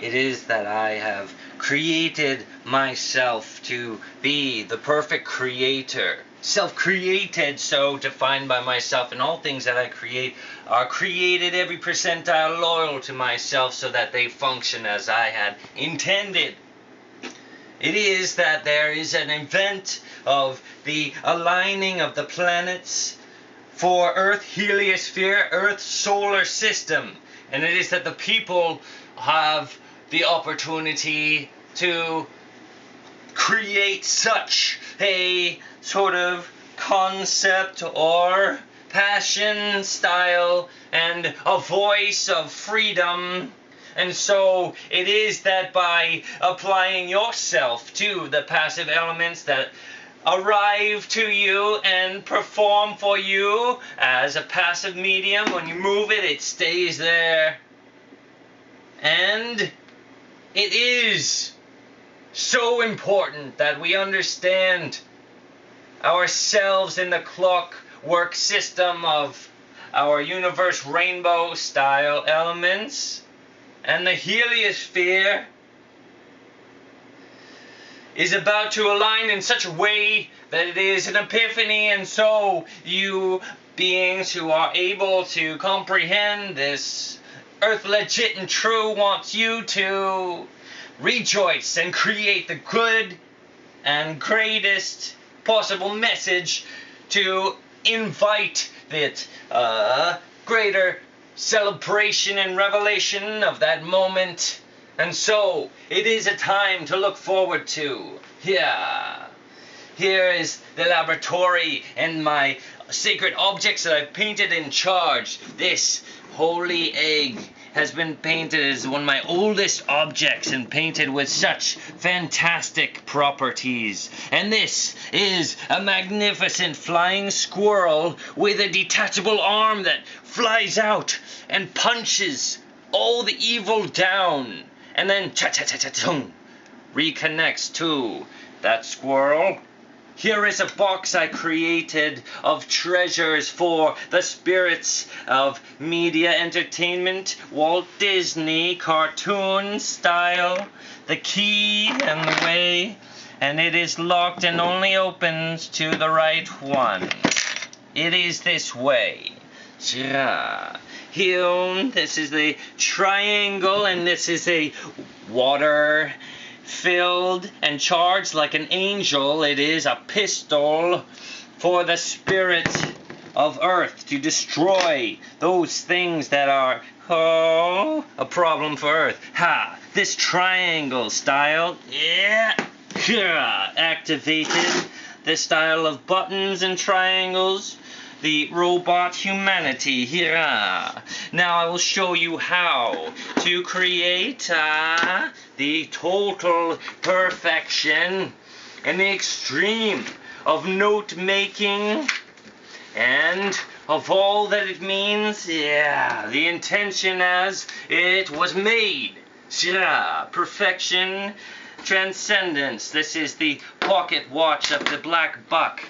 It is that I have created myself to be the perfect creator. Self-created, so defined by myself, and all things that I create are created every percentile loyal to myself so that they function as I had intended. It is that there is an event of the aligning of the planets for Earth heliosphere, Earth solar system. And it is that the people have the opportunity to create such a sort of concept or passion, style, and a voice of freedom. And so it is that by applying yourself to the passive elements that arrive to you and perform for you as a passive medium, when you move it, it stays there. And it is so important that we understand ourselves in the clockwork system of our universe rainbow style elements, and the heliosphere is about to align in such a way that it is an epiphany. And so you beings who are able to comprehend this earth legit and true wants you to rejoice and create the good and greatest possible message to invite that greater celebration and revelation of that moment. And so it is a time to look forward to. Here is the laboratory and my sacred objects that I've painted in charge. This holy egg has been painted as one of my oldest objects and painted with such fantastic properties. And this is a magnificent flying squirrel with a detachable arm that flies out and punches all the evil down, and then reconnects to that squirrel. Here is a box I created of treasures for the spirits of media entertainment, Walt Disney cartoon style, the key and the way, and it is locked and only opens to the right one. It is this way. Here, this is the triangle, and this is a water filled and charged like an angel. It is a pistol for the spirit of Earth to destroy those things that are a problem for Earth. This triangle style, activated the style of buttons and triangles, the robot humanity here. Now I will show you how to create the total perfection and the extreme of note making and of all that it means. The intention as it was made. Perfection, transcendence. This is the pocket watch of the black buck.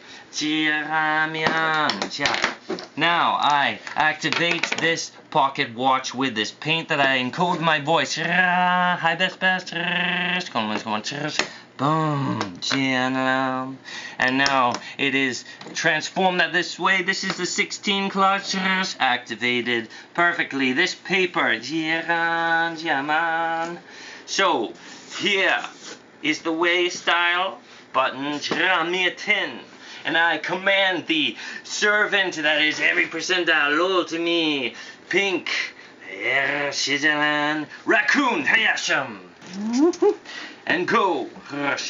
Now I activate this pocket watch with this paint that I encode my voice. Hi, best. Boom. And now it is transformed that this way. This is the 16 clutches activated perfectly. This paper. So here is the way style button. And I command the servant that is every percentile loyal to me, pink, raccoon, and go.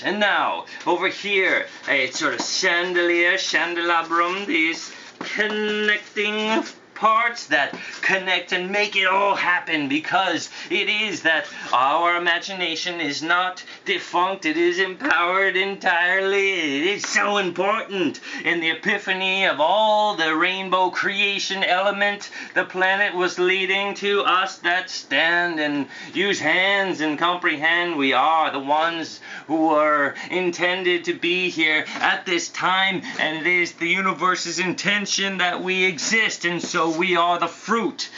And now, over here, a sort of candelabrum, these connecting parts that connect and make it all happen, because it is that our imagination is not defunct, it is empowered entirely. It is so important in the epiphany of all the rainbow creation element the planet was leading to us that stand and use hands and comprehend. We are the ones who were intended to be here at this time, and it is the universe's intention that we exist, and so we are the fruit.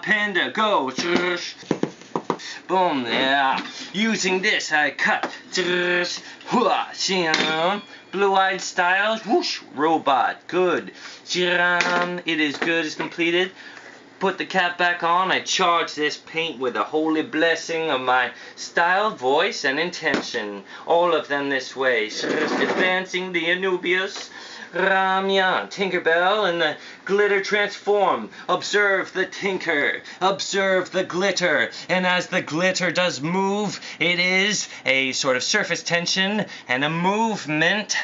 Panda, go. Boom, yeah. Using this, I cut. Blue-eyed style. Whoosh, robot. Good. It is good, it's completed. Put the cap back on. I charge this paint with the holy blessing of my style, voice, and intention. All of them this way. Advancing the Anubius. Ramya, Tinkerbell, and the glitter transform. Observe the tinker, observe the glitter, and as the glitter does move, it is a sort of surface tension and a movement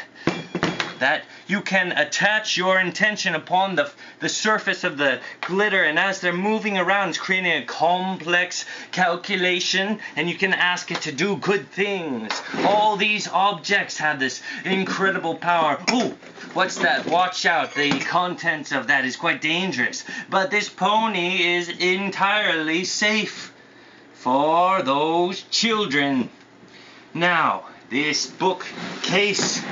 that you can attach your intention upon the surface of the glitter, and as they're moving around, it's creating a complex calculation, and you can ask it to do good things. All these objects have this incredible power. Ooh, what's that? Watch out, the contents of that is quite dangerous. But this pony is entirely safe for those children. Now, this bookcase.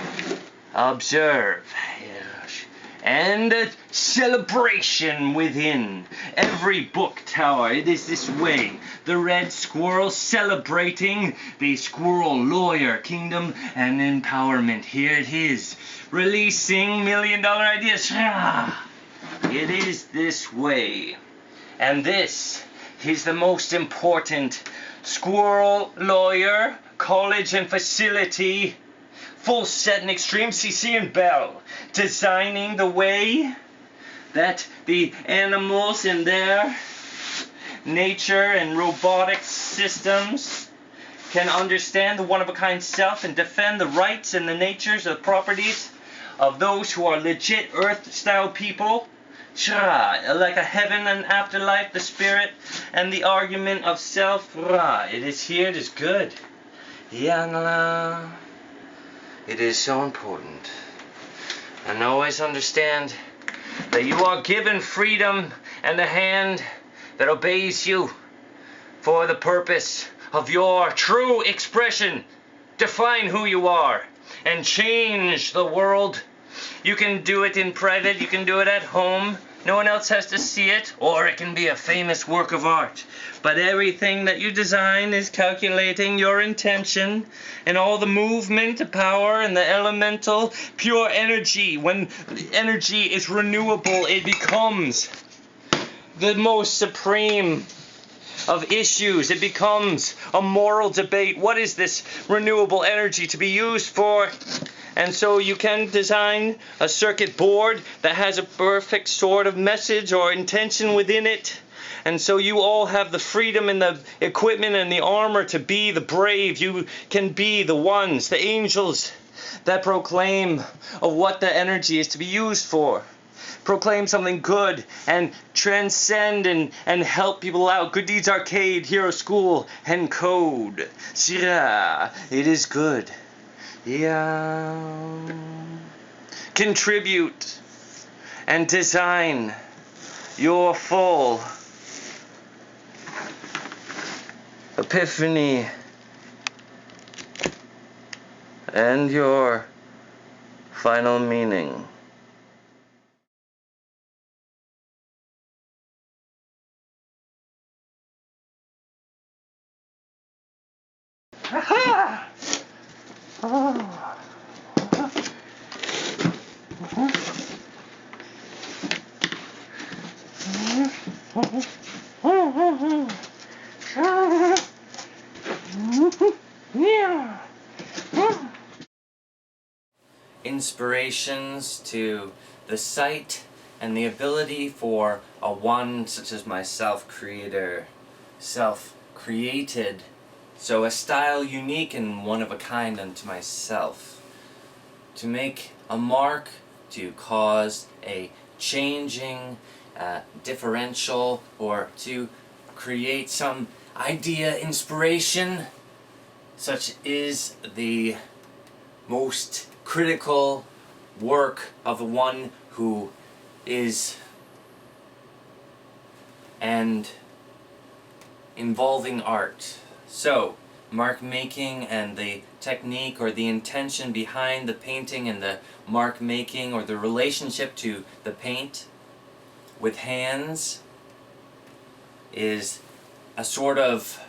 Observe, yes, and a celebration within every book tower. It is this way. The red squirrel celebrating the squirrel lawyer kingdom and empowerment. Here it is, releasing million-dollar ideas. It is this way, and this is the most important squirrel lawyer college and facility. Full set and extreme CC and Bell, designing the way that the animals in their nature and robotic systems can understand the one-of-a-kind self and defend the rights and the natures of properties of those who are legit Earth-style people. Like a heaven and afterlife, the spirit and the argument of self. It is here, it is good. Yangla. It is so important. And always understand that you are given freedom and the hand that obeys you for the purpose of your true expression. Define who you are and change the world. You can do it in private, you can do it at home. No one else has to see it, or it can be a famous work of art. But everything that you design is calculating your intention, and all the movement, the power, and the elemental pure energy. When energy is renewable, it becomes the most supreme of issues. It becomes a moral debate. What is this renewable energy to be used for? And so you can design a circuit board that has a perfect sort of message or intention within it. And so you all have the freedom and the equipment and the armor to be the brave. You can be the ones, the angels that proclaim of what the energy is to be used for. Proclaim something good and transcend and help people out. Good Deeds Arcade, Hero School, and Code. Shira, it is good. Yeah. Contribute and design your full epiphany and your final meaning. Ha-ha! Oh. Inspirations to the sight and the ability for a one such as myself, creator, self-created, so a style unique and one of a kind unto myself, to make a mark, to cause a changing differential, or to create some idea, inspiration. Such is the most critical work of the one who is and involving art. So, mark making and the technique or the intention behind the painting and the mark making, or the relationship to the paint with hands, is a sort of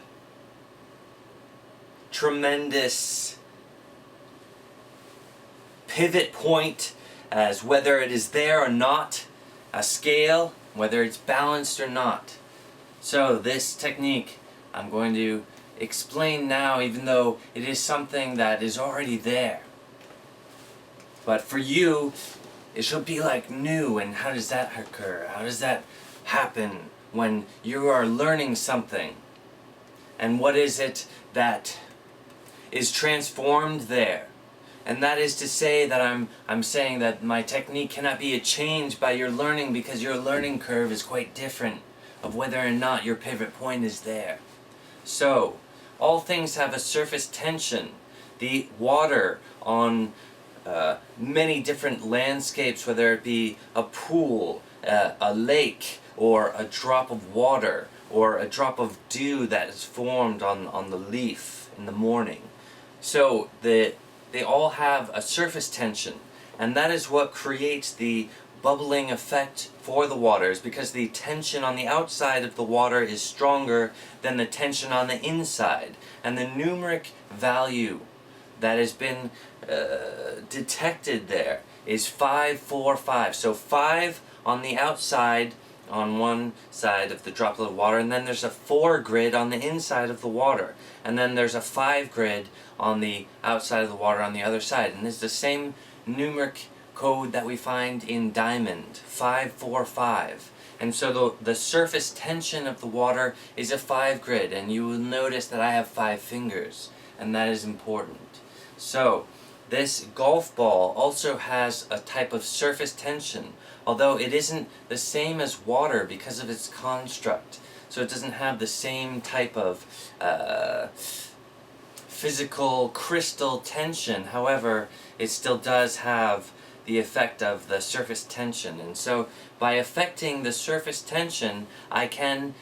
tremendous pivot point as whether it is there or not, a scale, whether it's balanced or not. So this technique I'm going to explain now, even though it is something that is already there. But for you, it should be like new. And how does that occur? How does that happen when you are learning something? And what is it that is transformed there? And that is to say that I'm saying that my technique cannot be changed by your learning, because your learning curve is quite different of whether or not your pivot point is there. So, all things have a surface tension. The water on many different landscapes, whether it be a pool, a lake, or a drop of water, or a drop of dew that is formed on the leaf in the morning. So they all have a surface tension, and that is what creates the bubbling effect for the waters, because the tension on the outside of the water is stronger than the tension on the inside. And the numeric value that has been detected there is 545. So 5 on the outside on one side of the droplet of water, and then there's a 4 grid on the inside of the water, and then there's a 5 grid on the outside of the water on the other side. And it's the same numeric code that we find in diamond, 545. And so the surface tension of the water is a 5 grid, and you will notice that I have 5 fingers, and that is important. So this golf ball also has a type of surface tension, although it isn't the same as water because of its construct. So it doesn't have the same type of physical crystal tension. However, it still does have the effect of the surface tension. And so by affecting the surface tension, I can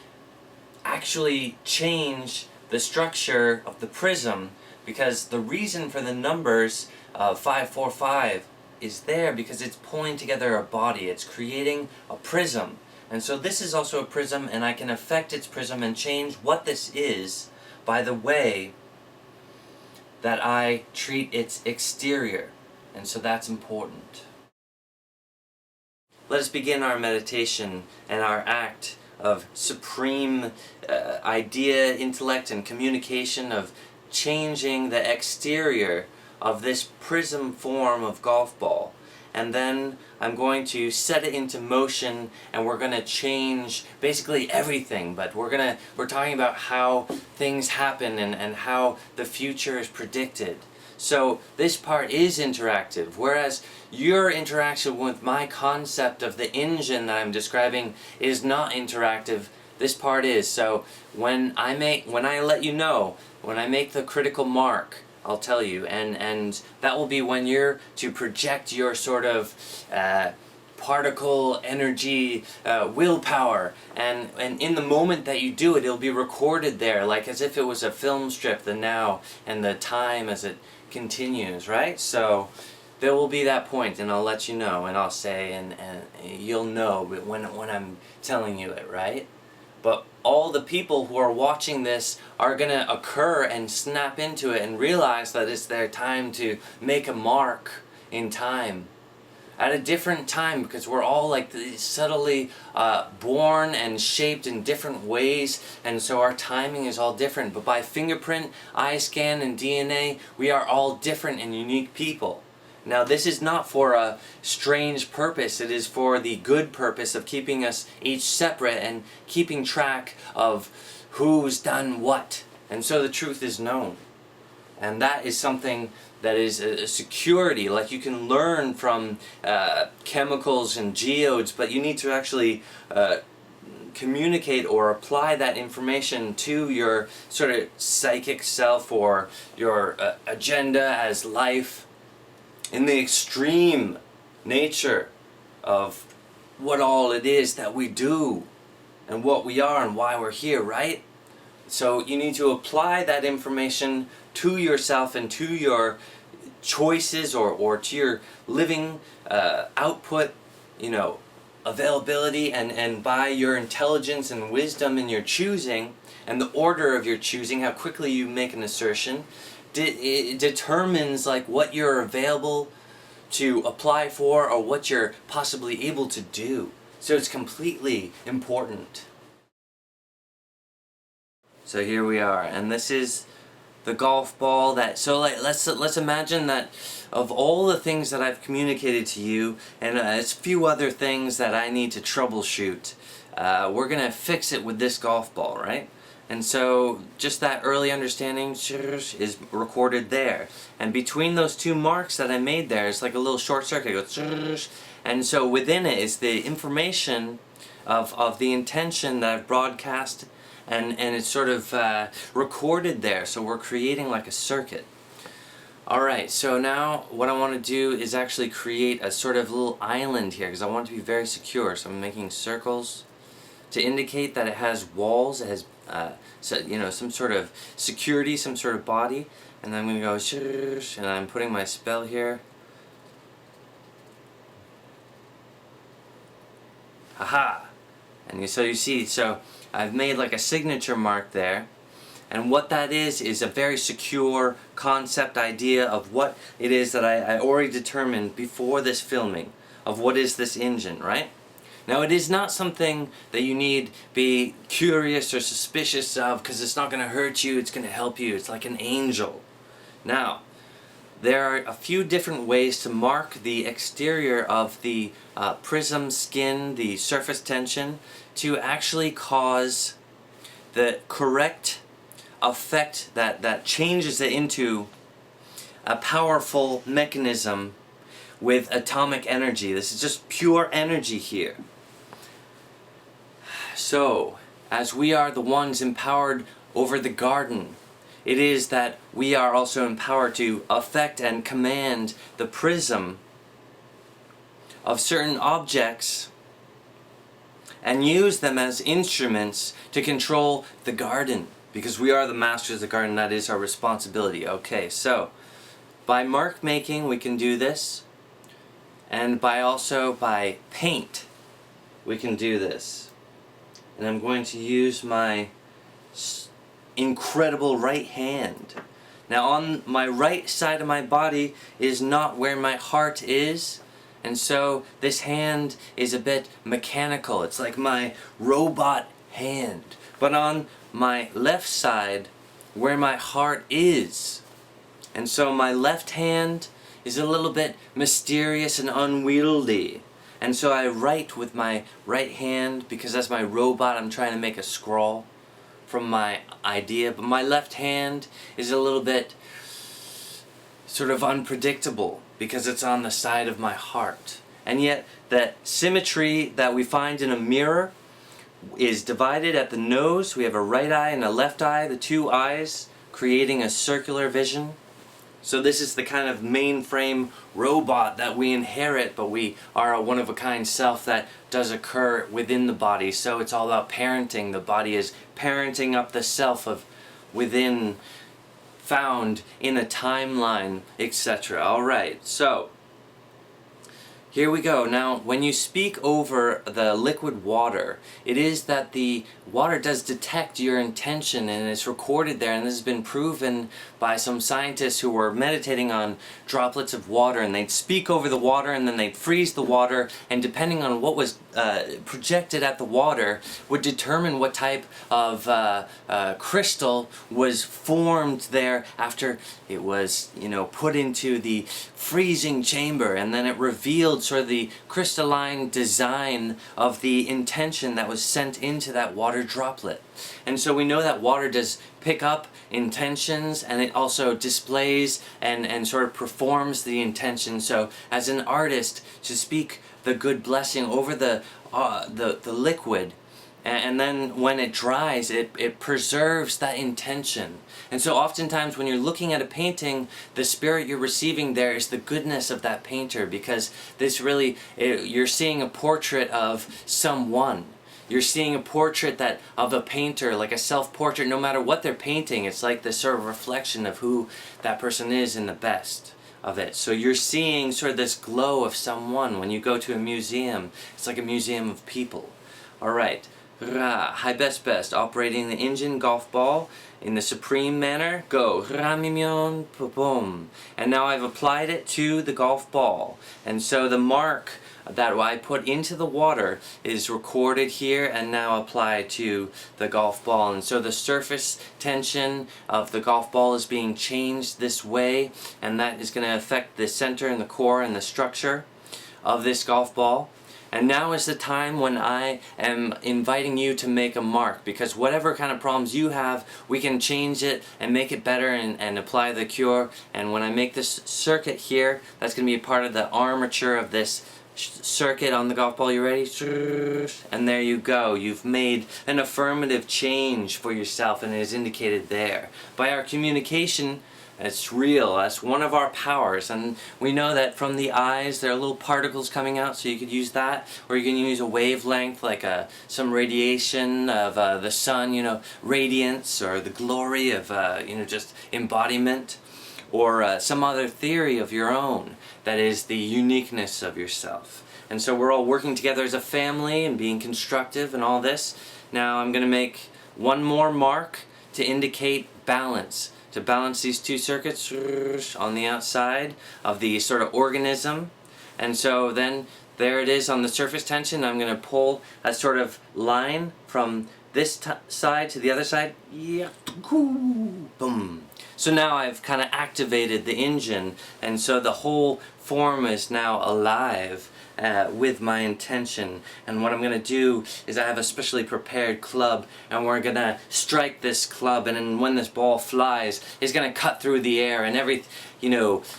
actually change the structure of the prism, because the reason for the numbers 545 is there because it's pulling together a body. It's creating a prism. And so this is also a prism, and I can affect its prism and change what this is by the way that I treat its exterior. And so that's important. Let us begin our meditation and our act of supreme idea, intellect, and communication of changing the exterior of this prism form of golf ball. And then I'm going to set it into motion, and we're going to change basically everything, but we're talking about how things happen and how the future is predicted. So this part is interactive, whereas your interaction with my concept of the engine that I'm describing is not interactive. This part is. So when I let you know, when I make the critical mark, I'll tell you, and that will be when you're to project your sort of particle energy willpower, and in the moment that you do it, it'll be recorded there, like as if it was a film strip, the now and the time as it continues, right? So there will be that point, and I'll let you know, and I'll say, and you'll know when I'm telling you it, right? But all the people who are watching this are going to occur and snap into it and realize that it's their time to make a mark in time. At a different time, because we're all like subtly born and shaped in different ways, and so our timing is all different. But by fingerprint, eye scan, and DNA, we are all different and unique people. Now this is not for a strange purpose, it is for the good purpose of keeping us each separate and keeping track of who's done what. And so the truth is known. And that is something that is a security, like you can learn from chemicals and geodes, but you need to actually communicate or apply that information to your sort of psychic self or your agenda as life, in the extreme nature of what all it is that we do and what we are and why we're here, right? So you need to apply that information to yourself and to your choices or to your living output, you know, availability and by your intelligence and wisdom in your choosing and the order of your choosing, how quickly you make an assertion, it determines like what you're available to apply for or what you're possibly able to do. So it's completely important. So here we are, and this is the golf ball that, so like let's imagine that of all the things that I've communicated to you, and it's a few other things that I need to troubleshoot, we're gonna fix it with this golf ball, right? And so just that early understanding is recorded there, and between those two marks that I made there, it's like a little short circuit. It goes, and so within it is the information of the intention that I've broadcast, and it's sort of recorded there, so we're creating like a circuit. Alright, so now what I want to do is actually create a sort of little island here, because I want it to be very secure. So I'm making circles to indicate that it has walls, it has so, you know, some sort of security, some sort of body. And then I'm going to go, and I'm putting my spell here. Haha! And so you see, so I've made like a signature mark there, and what that is a very secure concept idea of what it is that I already determined before this filming of what is this engine, right? Now it is not something that you need be curious or suspicious of, because it's not going to hurt you, it's going to help you. It's like an angel. Now, there are a few different ways to mark the exterior of the prism skin, the surface tension, to actually cause the correct effect that changes it into a powerful mechanism with atomic energy. This is just pure energy here. So, as we are the ones empowered over the garden, it is that we are also empowered to affect and command the prism of certain objects and use them as instruments to control the garden, because we are the masters of the garden. That is our responsibility. Okay, so by mark making we can do this, and by paint we can do this. And I'm going to use my incredible right hand. Now on my right side of my body is not where my heart is, and so this hand is a bit mechanical. It's like my robot hand. But on my left side, where my heart is, and so my left hand is a little bit mysterious and unwieldy. And so I write with my right hand, because as my robot I'm trying to make a scroll from my idea, but my left hand is a little bit sort of unpredictable because it's on the side of my heart. And yet that symmetry that we find in a mirror is divided at the nose. We have a right eye and a left eye, the two eyes creating a circular vision. So this is the kind of mainframe robot that we inherit, but we are a one-of-a-kind self that does occur within the body. So it's all about parenting. The body is parenting up the self of within, found in a timeline, etc. Alright, so here we go. Now, when you speak over the liquid water, it is that the water does detect your intention, and it's recorded there, and this has been proven by some scientists who were meditating on droplets of water, and they'd speak over the water and then they'd freeze the water, and depending on what was projected at the water would determine what type of crystal was formed there after it was, you know, put into the freezing chamber, and then it revealed sort of the crystalline design of the intention that was sent into that water droplet. And so we know that water does pick up intentions, and it also displays and sort of performs the intention. So as an artist, to speak the good blessing over the liquid, and then when it dries, it preserves that intention. And so oftentimes when you're looking at a painting, the spirit you're receiving there is the goodness of that painter, because this really, you're seeing a portrait of someone. You're seeing a portrait of a painter, like a self-portrait. No matter what they're painting, it's like this sort of reflection of who that person is in the best. of it. So you're seeing sort of this glow of someone when you go to a museum. It's like a museum of people. Alright. Ra, high best, operating the engine golf ball in the supreme manner. Go. Ra mimyon boom. And now I've applied it to the golf ball. And so the mark that I put into the water is recorded here and now applied to the golf ball. And so the surface tension of the golf ball is being changed this way, and that is going to affect the center and the core and the structure of this golf ball. And now is the time when I am inviting you to make a mark, because whatever kind of problems you have, we can change it and make it better and apply the cure. And when I make this circuit here, that's going to be a part of the armature of this circuit on the golf ball. You ready? And there you go. You've made an affirmative change for yourself, and it is indicated there. By our communication, it's real. That's one of our powers, and we know that from the eyes there are little particles coming out, so you could use that, or you can use a wavelength like some radiation of the sun, radiance, or the glory of just embodiment, or some other theory of your own that is the uniqueness of yourself. And so we're all working together as a family and being constructive and all this. Now I'm going to make one more mark to indicate balance. To balance these two circuits on the outside of the sort of organism. And so then there it is on the surface tension. I'm going to pull a sort of line from this side to the other side. Yeah. Boom. So now I've kind of activated the engine, and so the whole form is now alive with my intention. And what I'm going to do is I have a specially prepared club, and we're going to strike this club, and then when this ball flies, it's going to cut through the air, and every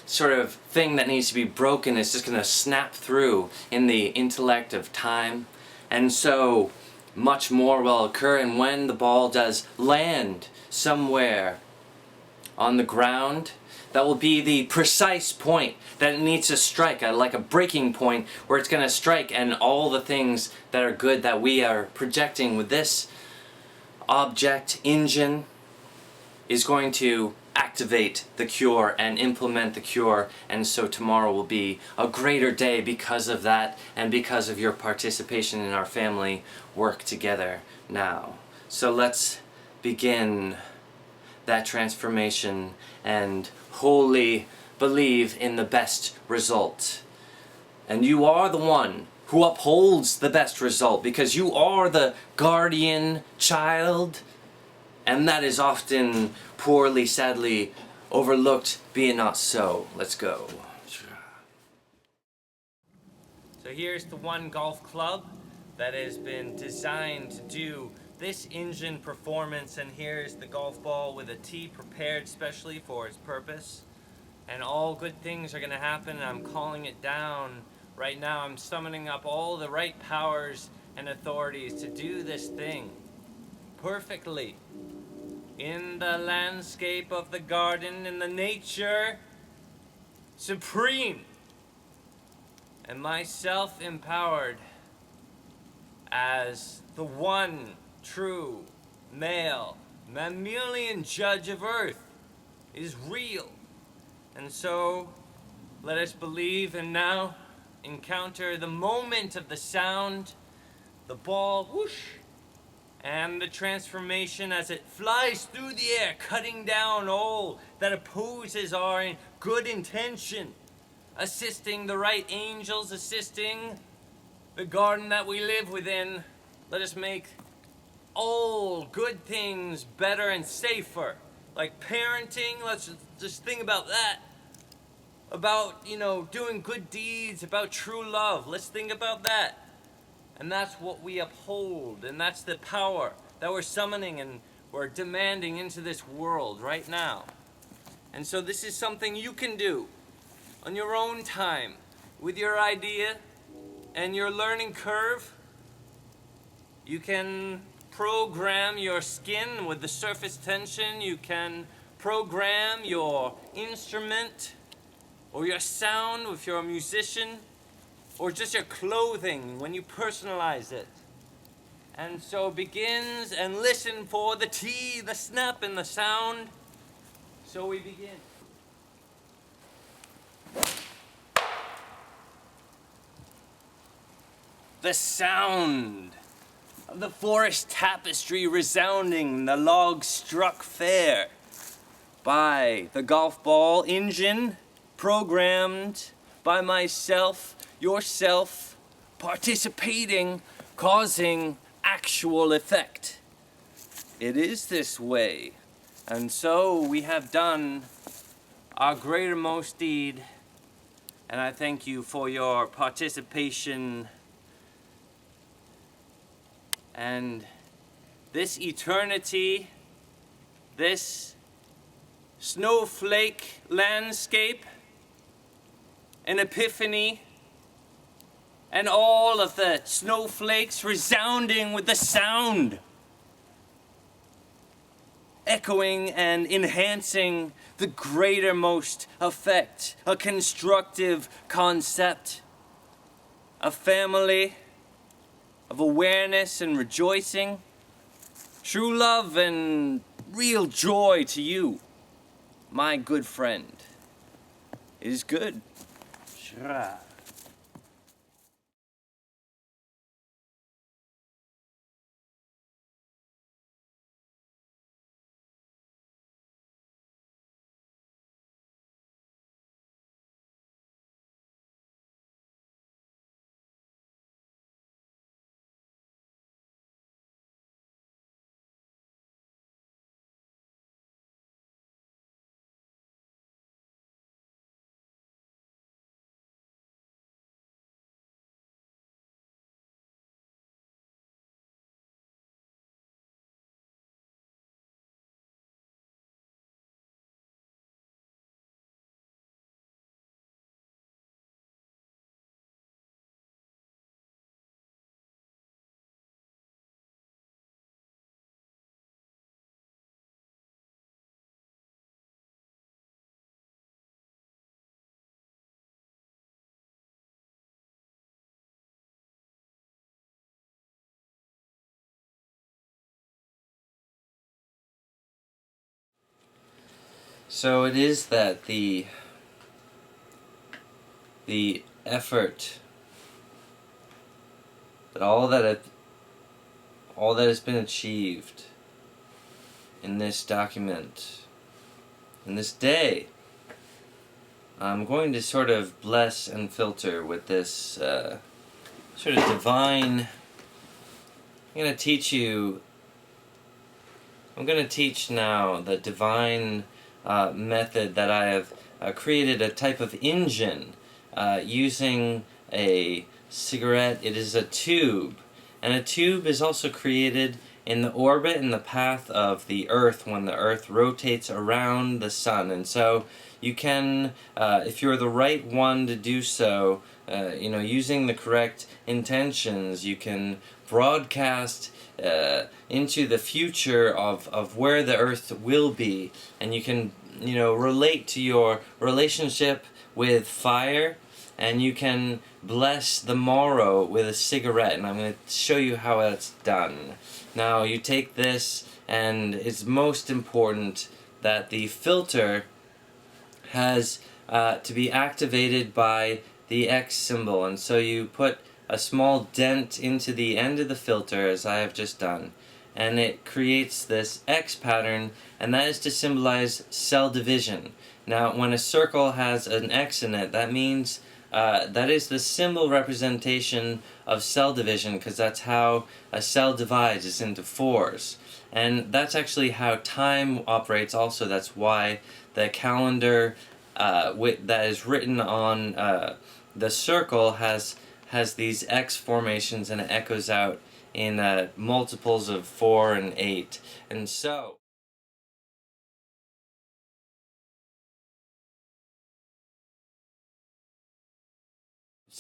sort of thing that needs to be broken is just going to snap through in the intellect of time. And so much more will occur, and when the ball does land somewhere on the ground, that will be the precise point that it needs to strike, like a breaking point where it's going to strike, and all the things that are good that we are projecting with this object engine is going to activate the cure and implement the cure. And so tomorrow will be a greater day because of that, and because of your participation in our family work together now. So let's begin that transformation and wholly believe in the best result. And you are the one who upholds the best result, because you are the guardian child, and that is often poorly, sadly overlooked. Be it not so. Let's go. So here's the one golf club that has been designed to do this engine performance, and here's the golf ball with a tee prepared specially for its purpose. And all good things are going to happen, and I'm calling it down right now. I'm summoning up all the right powers and authorities to do this thing perfectly in the landscape of the garden, in the nature supreme, and myself empowered as the one true male mammalian judge of Earth is real. And so let us believe and now encounter the moment of the sound, the ball whoosh, and the transformation as it flies through the air, cutting down all that opposes our good intention, assisting the right angels, assisting the garden that we live within. Let us make all good things better and safer. Like parenting, let's just think about that. About, doing good deeds, about true love. Let's think about that. And that's what we uphold, and that's the power that we're summoning and we're demanding into this world right now. And so this is something you can do on your own time, with your idea and your learning curve. You can program your skin with the surface tension. You can program your instrument or your sound if you're a musician, or just your clothing when you personalize it. And so begins, and listen for the T, the snap, and the sound. So we begin. The sound of the forest tapestry resounding, the logs struck fair by the golf ball engine, programmed by myself, yourself, participating, causing actual effect. It is this way, and so we have done our greatermost deed, and I thank you for your participation. And this eternity, this snowflake landscape, an epiphany, and all of the snowflakes resounding with the sound, echoing and enhancing the greatermost effect, a constructive concept, a family of awareness and rejoicing, true love and real joy to you, my good friend. It is good. Shra. So it is that the effort, that all that has been achieved in this document, in this day, I'm going to sort of bless and filter with this sort of divine. I'm going to teach now the divine method that I have created, a type of engine using a cigarette. It is a tube, and a tube is also created in the orbit and the path of the Earth when the Earth rotates around the Sun. And so you can, if you're the right one to do so, using the correct intentions, you can broadcast into the future of where the Earth will be, and you can relate to your relationship with fire, and you can bless the morrow with a cigarette, and I'm going to show you how it's done. Now you take this, and it's most important that the filter has to be activated by the X symbol, and so you put a small dent into the end of the filter, as I have just done, and it creates this X pattern, and that is to symbolize cell division. Now when a circle has an X in it, that means that is the symbol representation of cell division, because that's how a cell divides, is into fours. And that's actually how time operates also. That's why the calendar that is written on the circle has these X formations, and it echoes out in multiples of 4 and 8. And so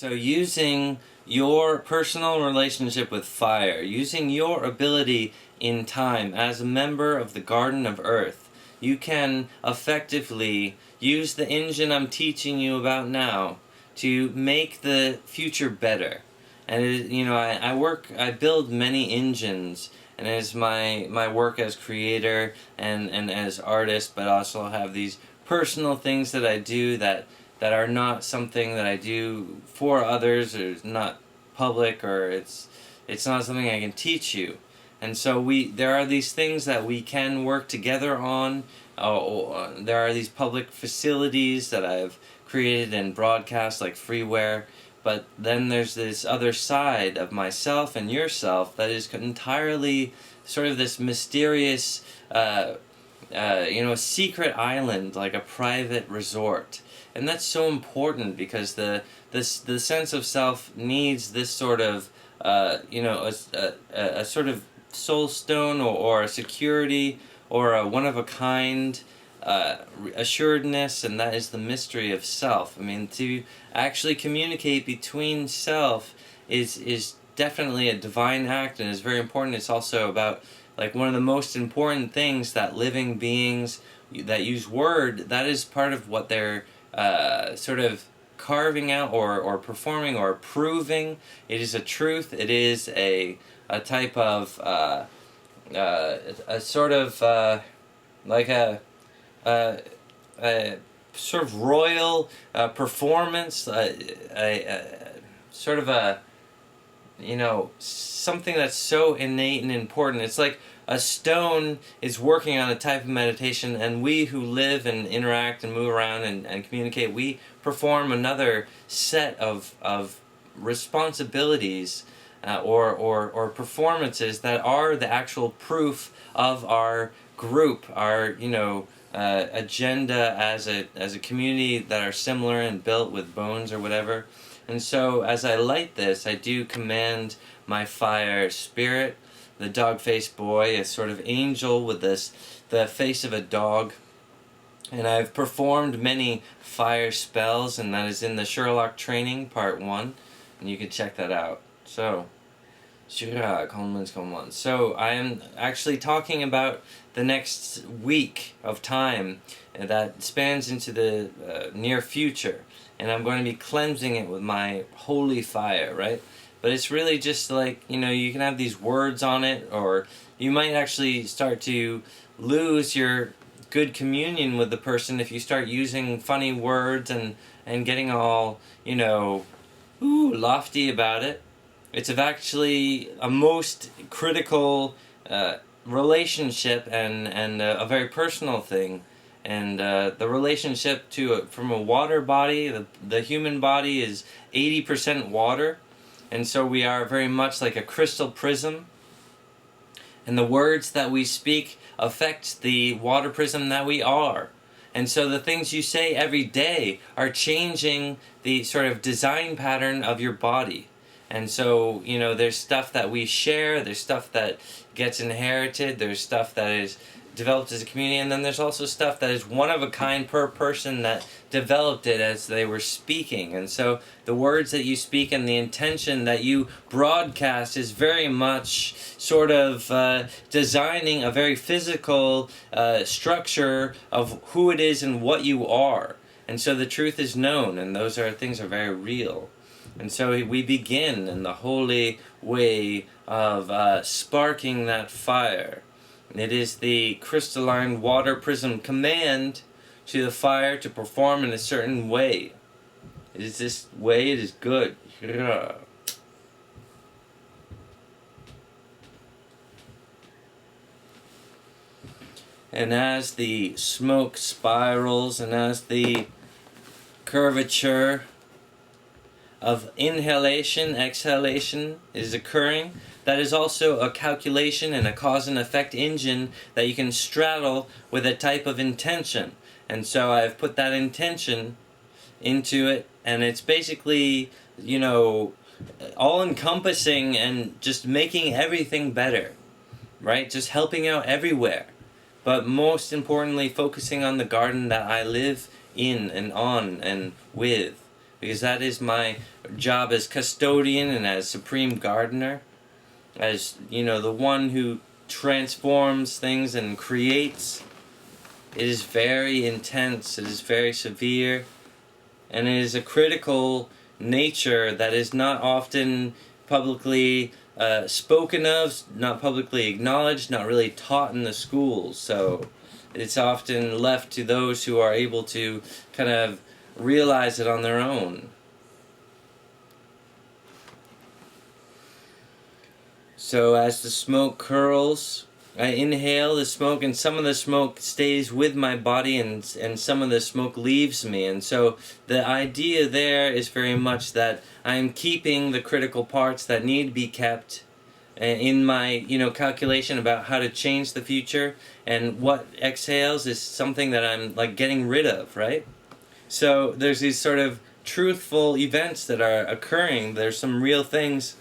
using your personal relationship with fire, using your ability in time as a member of the Garden of Earth, you can effectively use the engine I'm teaching you about now to make the future better. And I build many engines, and it is my work as creator and as artist, but also have these personal things that I do that that are not something that I do for others, or not public, or it's not something I can teach you. And so there are these things that we can work together on. There are these public facilities that I've created and broadcast, like freeware. But then there's this other side of myself and yourself that is entirely sort of this mysterious, secret island, like a private resort. And that's so important, because the sense of self needs this sort of, a sort of soul stone, or a security, or a one-of-a-kind assuredness, and that is the mystery of self. I mean, to actually communicate between self is definitely a divine act, and is very important. It's also about, like, one of the most important things that living beings that use word, that is part of what they're sort of carving out, or performing, or proving. It is a truth. It is a type of a sort of like a sort of royal performance, sort of a, something that's so innate and important. It's like a stone is working on a type of meditation, and we who live and interact and move around and communicate, we perform another set of responsibilities, or performances that are the actual proof of our group, our agenda as a community that are similar and built with bones or whatever. And so as I light this, I do command my fire spirit, the dog-faced boy, a sort of angel with the face of a dog. And I've performed many fire spells, and that is in the Sherlock training, part 1, and you can check that out. So, so I am actually talking about the next week of time that spans into the near future, and I'm going to be cleansing it with my holy fire, right? But it's really just like, you can have these words on it, or you might actually start to lose your good communion with the person if you start using funny words and getting all, lofty about it. It's actually a most critical relationship, and a very personal thing. And the relationship from a water body, the human body is 80% water, and so we are very much like a crystal prism. And the words that we speak affect the water prism that we are. And so the things you say every day are changing the sort of design pattern of your body. And so, there's stuff that we share, there's stuff that gets inherited, there's stuff that is developed as a community, and then there's also stuff that is one of a kind per person that developed it as they were speaking. And so the words that you speak and the intention that you broadcast is very much sort of designing a very physical structure of who it is and what you are. And so the truth is known, and those things are very real. And so we begin in the holy way of sparking that fire. It is the crystalline water prism command to the fire to perform in a certain way. It is this way, it is good. Yeah. And as the smoke spirals, and as the curvature of inhalation, exhalation is occurring, that is also a calculation and a cause and effect engine that you can straddle with a type of intention. And so I've put that intention into it, and it's basically, all-encompassing and just making everything better, right? Just helping out everywhere. But most importantly, focusing on the garden that I live in and on and with. Because that is my job as custodian and as supreme gardener. As, the one who transforms things and creates. It is very intense, it is very severe, and it is a critical nature that is not often publicly spoken of, not publicly acknowledged, not really taught in the schools. So it's often left to those who are able to kind of realize it on their own. So as the smoke curls, I inhale the smoke, and some of the smoke stays with my body, and some of the smoke leaves me. And so the idea there is very much that I'm keeping the critical parts that need to be kept in my calculation about how to change the future, and what exhales is something that I'm like getting rid of, right? So there's these sort of truthful events that are occurring. There's some real things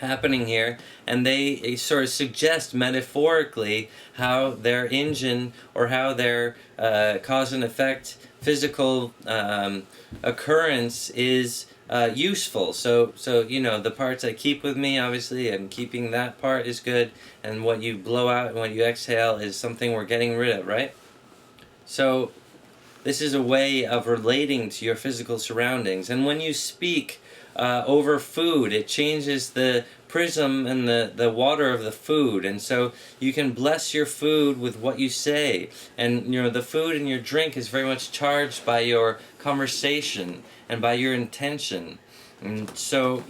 happening here, and they sort of suggest metaphorically how their engine, or how their cause and effect physical occurrence is useful. So the parts I keep with me, obviously I'm keeping that part is good, and what you blow out and what you exhale is something we're getting rid of, right? So this is a way of relating to your physical surroundings. And when you speak over food, it changes the prism and the water of the food, and so you can bless your food with what you say. And the food and your drink is very much charged by your conversation and by your intention. And so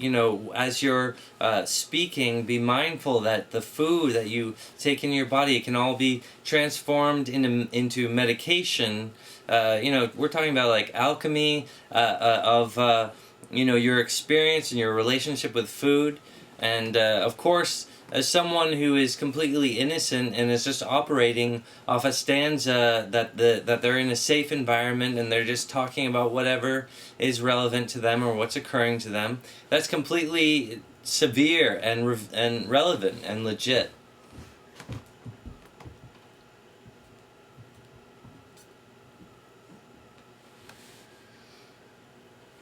as you're speaking, be mindful that the food that you take in your body, it can all be transformed into medication. We're talking about like alchemy of your experience and your relationship with food. And of course, as someone who is completely innocent and is just operating off a stanza that they're in a safe environment and they're just talking about whatever is relevant to them or what's occurring to them, that's completely severe and relevant and legit.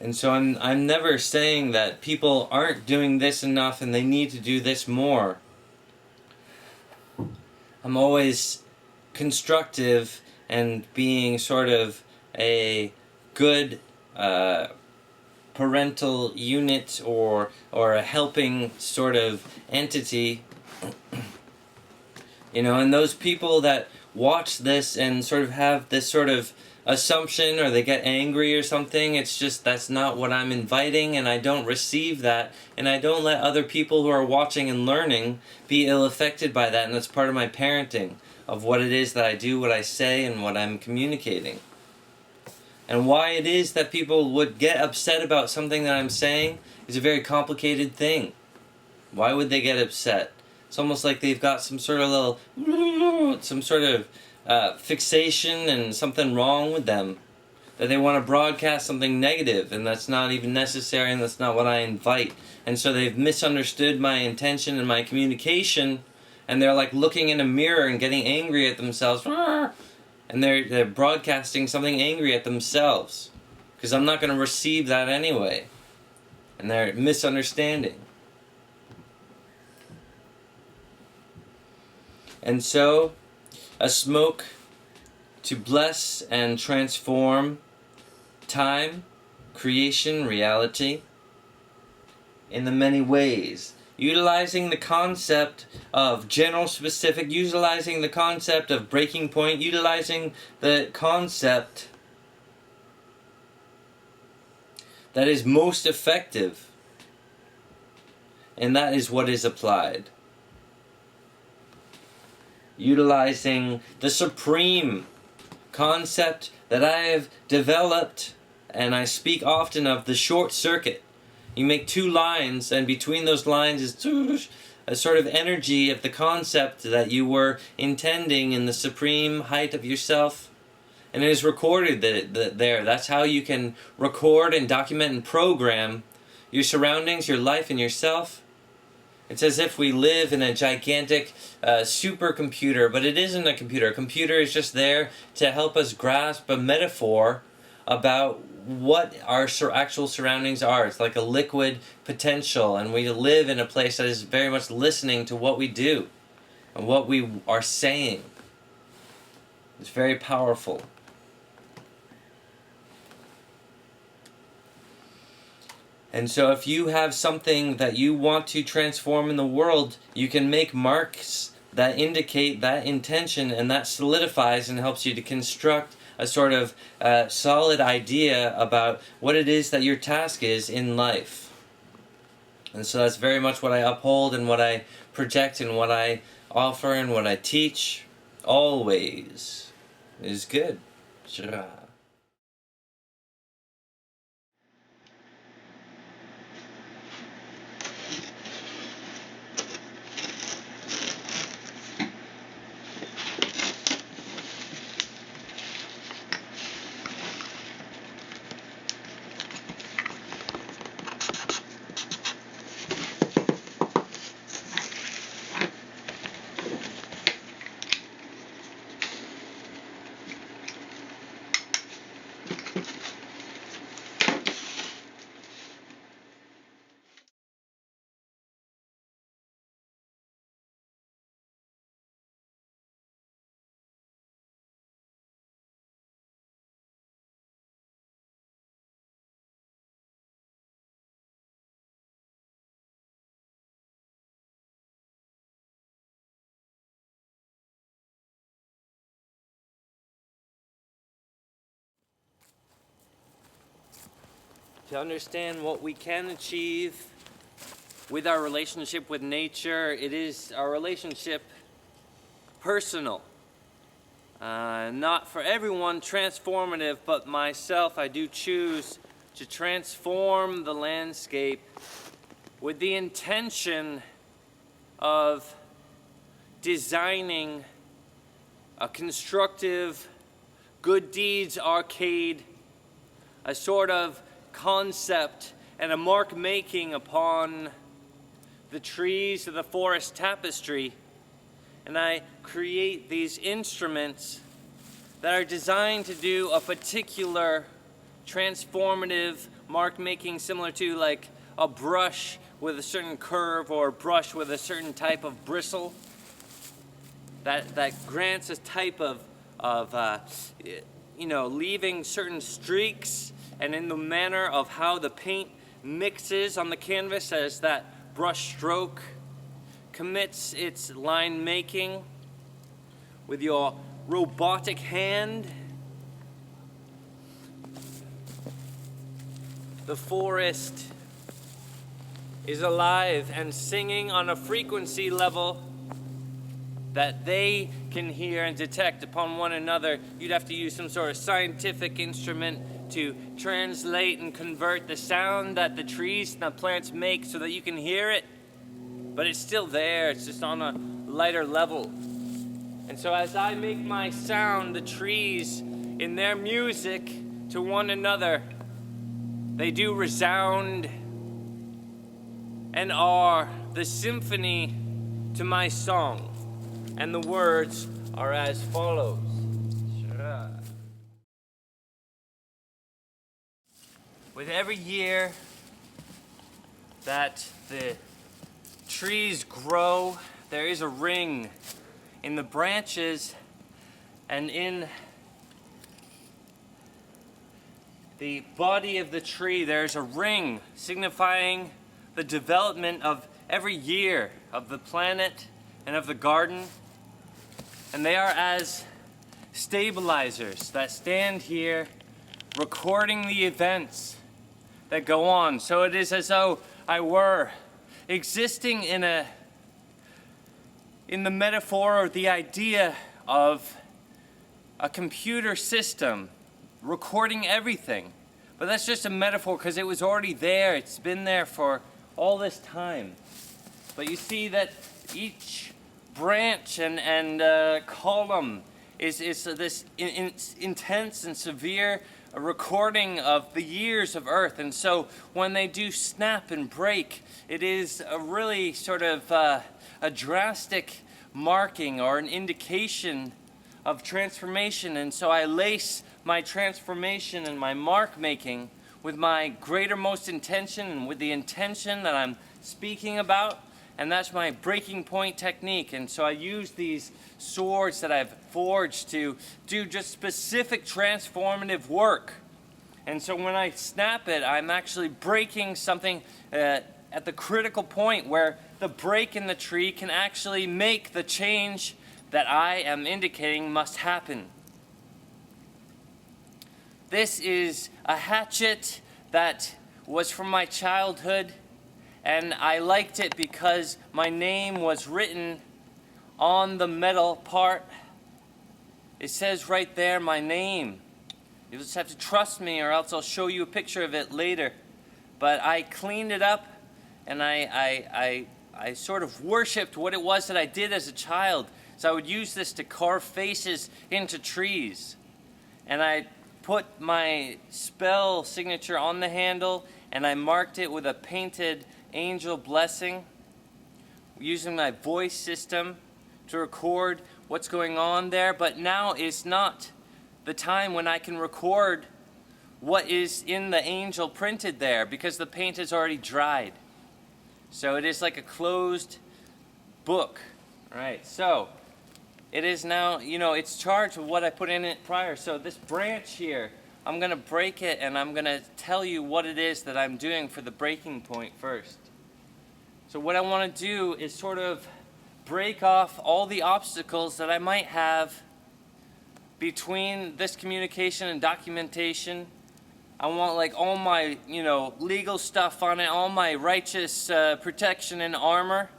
And so I'm never saying that people aren't doing this enough and they need to do this more. I'm always constructive and being sort of a good parental unit or a helping sort of entity. And those people that watch this and sort of have this sort of assumption, or they get angry or something, it's just that's not what I'm inviting, and I don't receive that, and I don't let other people who are watching and learning be ill-affected by that. And that's part of my parenting of what it is that I do, what I say, and what I'm communicating. And why it is that people would get upset about something that I'm saying is a very complicated thing. Why would they get upset? It's almost like they've got some sort of fixation and something wrong with them, that they want to broadcast something negative, and that's not even necessary, and that's not what I invite. And so they've misunderstood my intention and my communication, and they're like looking in a mirror and getting angry at themselves, and they're broadcasting something angry at themselves, because I'm not going to receive that anyway, and they're misunderstanding. And so a smoke to bless and transform time, creation, reality in the many ways. Utilizing the concept of general specific, utilizing the concept of breaking point, utilizing the concept that is most effective. And that is what is applied. Utilizing the supreme concept that I have developed, and I speak often of the short circuit. You make two lines, and between those lines is a sort of energy of the concept that you were intending in the supreme height of yourself. And it is recorded there. That's how you can record and document and program your surroundings, your life, and yourself. It's as if we live in a gigantic supercomputer, but it isn't a computer. A computer is just there to help us grasp a metaphor about what our actual surroundings are. It's like a liquid potential, and we live in a place that is very much listening to what we do and what we are saying. It's very powerful. And so if you have something that you want to transform in the world, you can make marks that indicate that intention, and that solidifies and helps you to construct a sort of solid idea about what it is that your task is in life. And so that's very much what I uphold and what I project and what I offer and what I teach always is good. Shra. To understand what we can achieve with our relationship with nature, it is our relationship personal. Not for everyone transformative, but myself, I do choose to transform the landscape with the intention of designing a constructive good deeds arcade, a sort of concept and a mark making upon the trees of the forest tapestry, and I create these instruments that are designed to do a particular transformative mark making, similar to like a brush with a certain curve or a brush with a certain type of bristle that grants a type of leaving certain streaks, and in the manner of how the paint mixes on the canvas as that brush stroke commits its line making with your robotic hand. The forest is alive and singing on a frequency level that they can hear and detect upon one another. You'd have to use some sort of scientific instrument to translate and convert the sound that the trees and the plants make so that you can hear it. But it's still there, it's just on a lighter level. And so as I make my sound, the trees in their music to one another, they do resound and are the symphony to my song. And the words are as follows. With every year that the trees grow, there is a ring in the branches and in the body of the tree. There's a ring signifying the development of every year of the planet and of the garden. And they are as stabilizers that stand here recording the events that go on. So it is as though I were existing in the metaphor or the idea of a computer system recording everything. But that's just a metaphor because it was already there. It's been there for all this time. But you see that each branch and column is this intense and severe recording of the years of Earth. And so when they do snap and break, it is a really sort of a drastic marking or an indication of transformation. And so I lace my transformation and my mark making with my greatermost intention and with the intention that I'm speaking about. And that's my breaking point technique. And so I use these swords that I've forged to do just specific transformative work. And so when I snap it, I'm actually breaking something at the critical point where the break in the tree can actually make the change that I am indicating must happen. This is a hatchet that was from my childhood, and I liked it because my name was written on the metal part. It says right there, my name. You just have to trust me, or else I'll show you a picture of it later. But I cleaned it up, and I sort of worshipped what it was that I did as a child. So I would use this to carve faces into trees. And I put my spell signature on the handle, and I marked it with a painted angel blessing, using my voice system to record what's going on there. But now is not the time when I can record what is in the angel printed there, because the paint is already dried. So it is like a closed book. Right, so it is now, it's charged with what I put in it prior. So this branch here, I'm going to break it, and I'm going to tell you what it is that I'm doing for the breaking point first. So what I want to do is sort of break off all the obstacles that I might have between this communication and documentation. I want like all my, legal stuff on it, all my righteous protection and armor.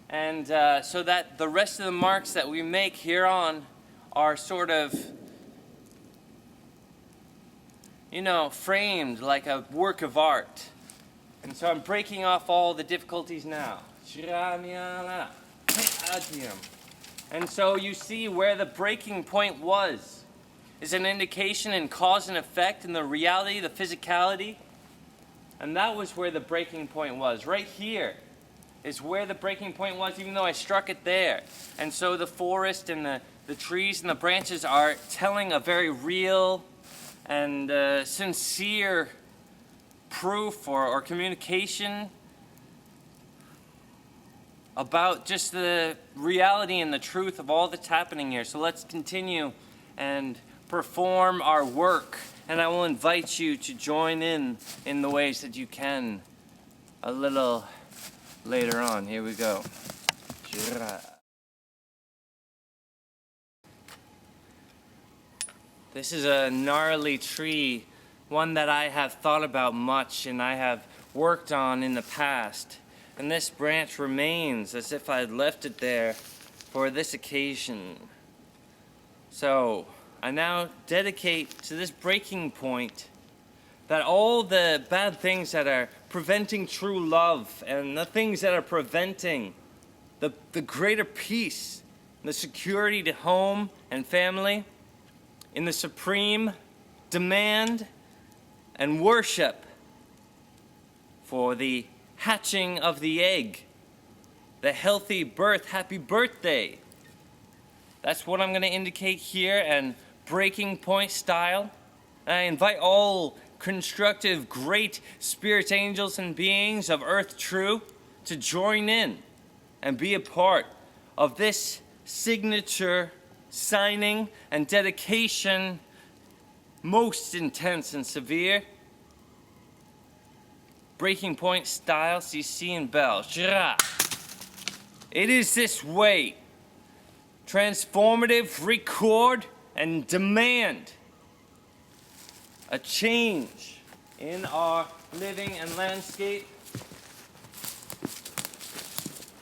And so that the rest of the marks that we make here on are sort of, framed like a work of art. And so I'm breaking off all the difficulties now. And so you see where the breaking point was. Is an indication in cause and effect in the reality, the physicality. And that was where the breaking point was. Right here is where the breaking point was, even though I struck it there. And so the forest and the trees and the branches are telling a very real and sincere proof or communication about just the reality and the truth of all that's happening here. So let's continue and perform our work, and I will invite you to join in the ways that you can a little later on. Here we go. This is a gnarly tree, one that I have thought about much and I have worked on in the past. And this branch remains as if I had left it there for this occasion. So I now dedicate to this breaking point that all the bad things that are preventing true love and the things that are preventing the greater peace, the security to home and family, in the supreme demand and worship for the hatching of the egg, the healthy birth, happy birthday. That's what I'm going to indicate here, and breaking point style. And I invite all constructive, great spirits, angels, and beings of Earth True to join in and be a part of this signature signing and dedication, most intense and severe. Breaking point style, CC and bell. It is this way. Transformative, record, and demand a change in our living and landscape.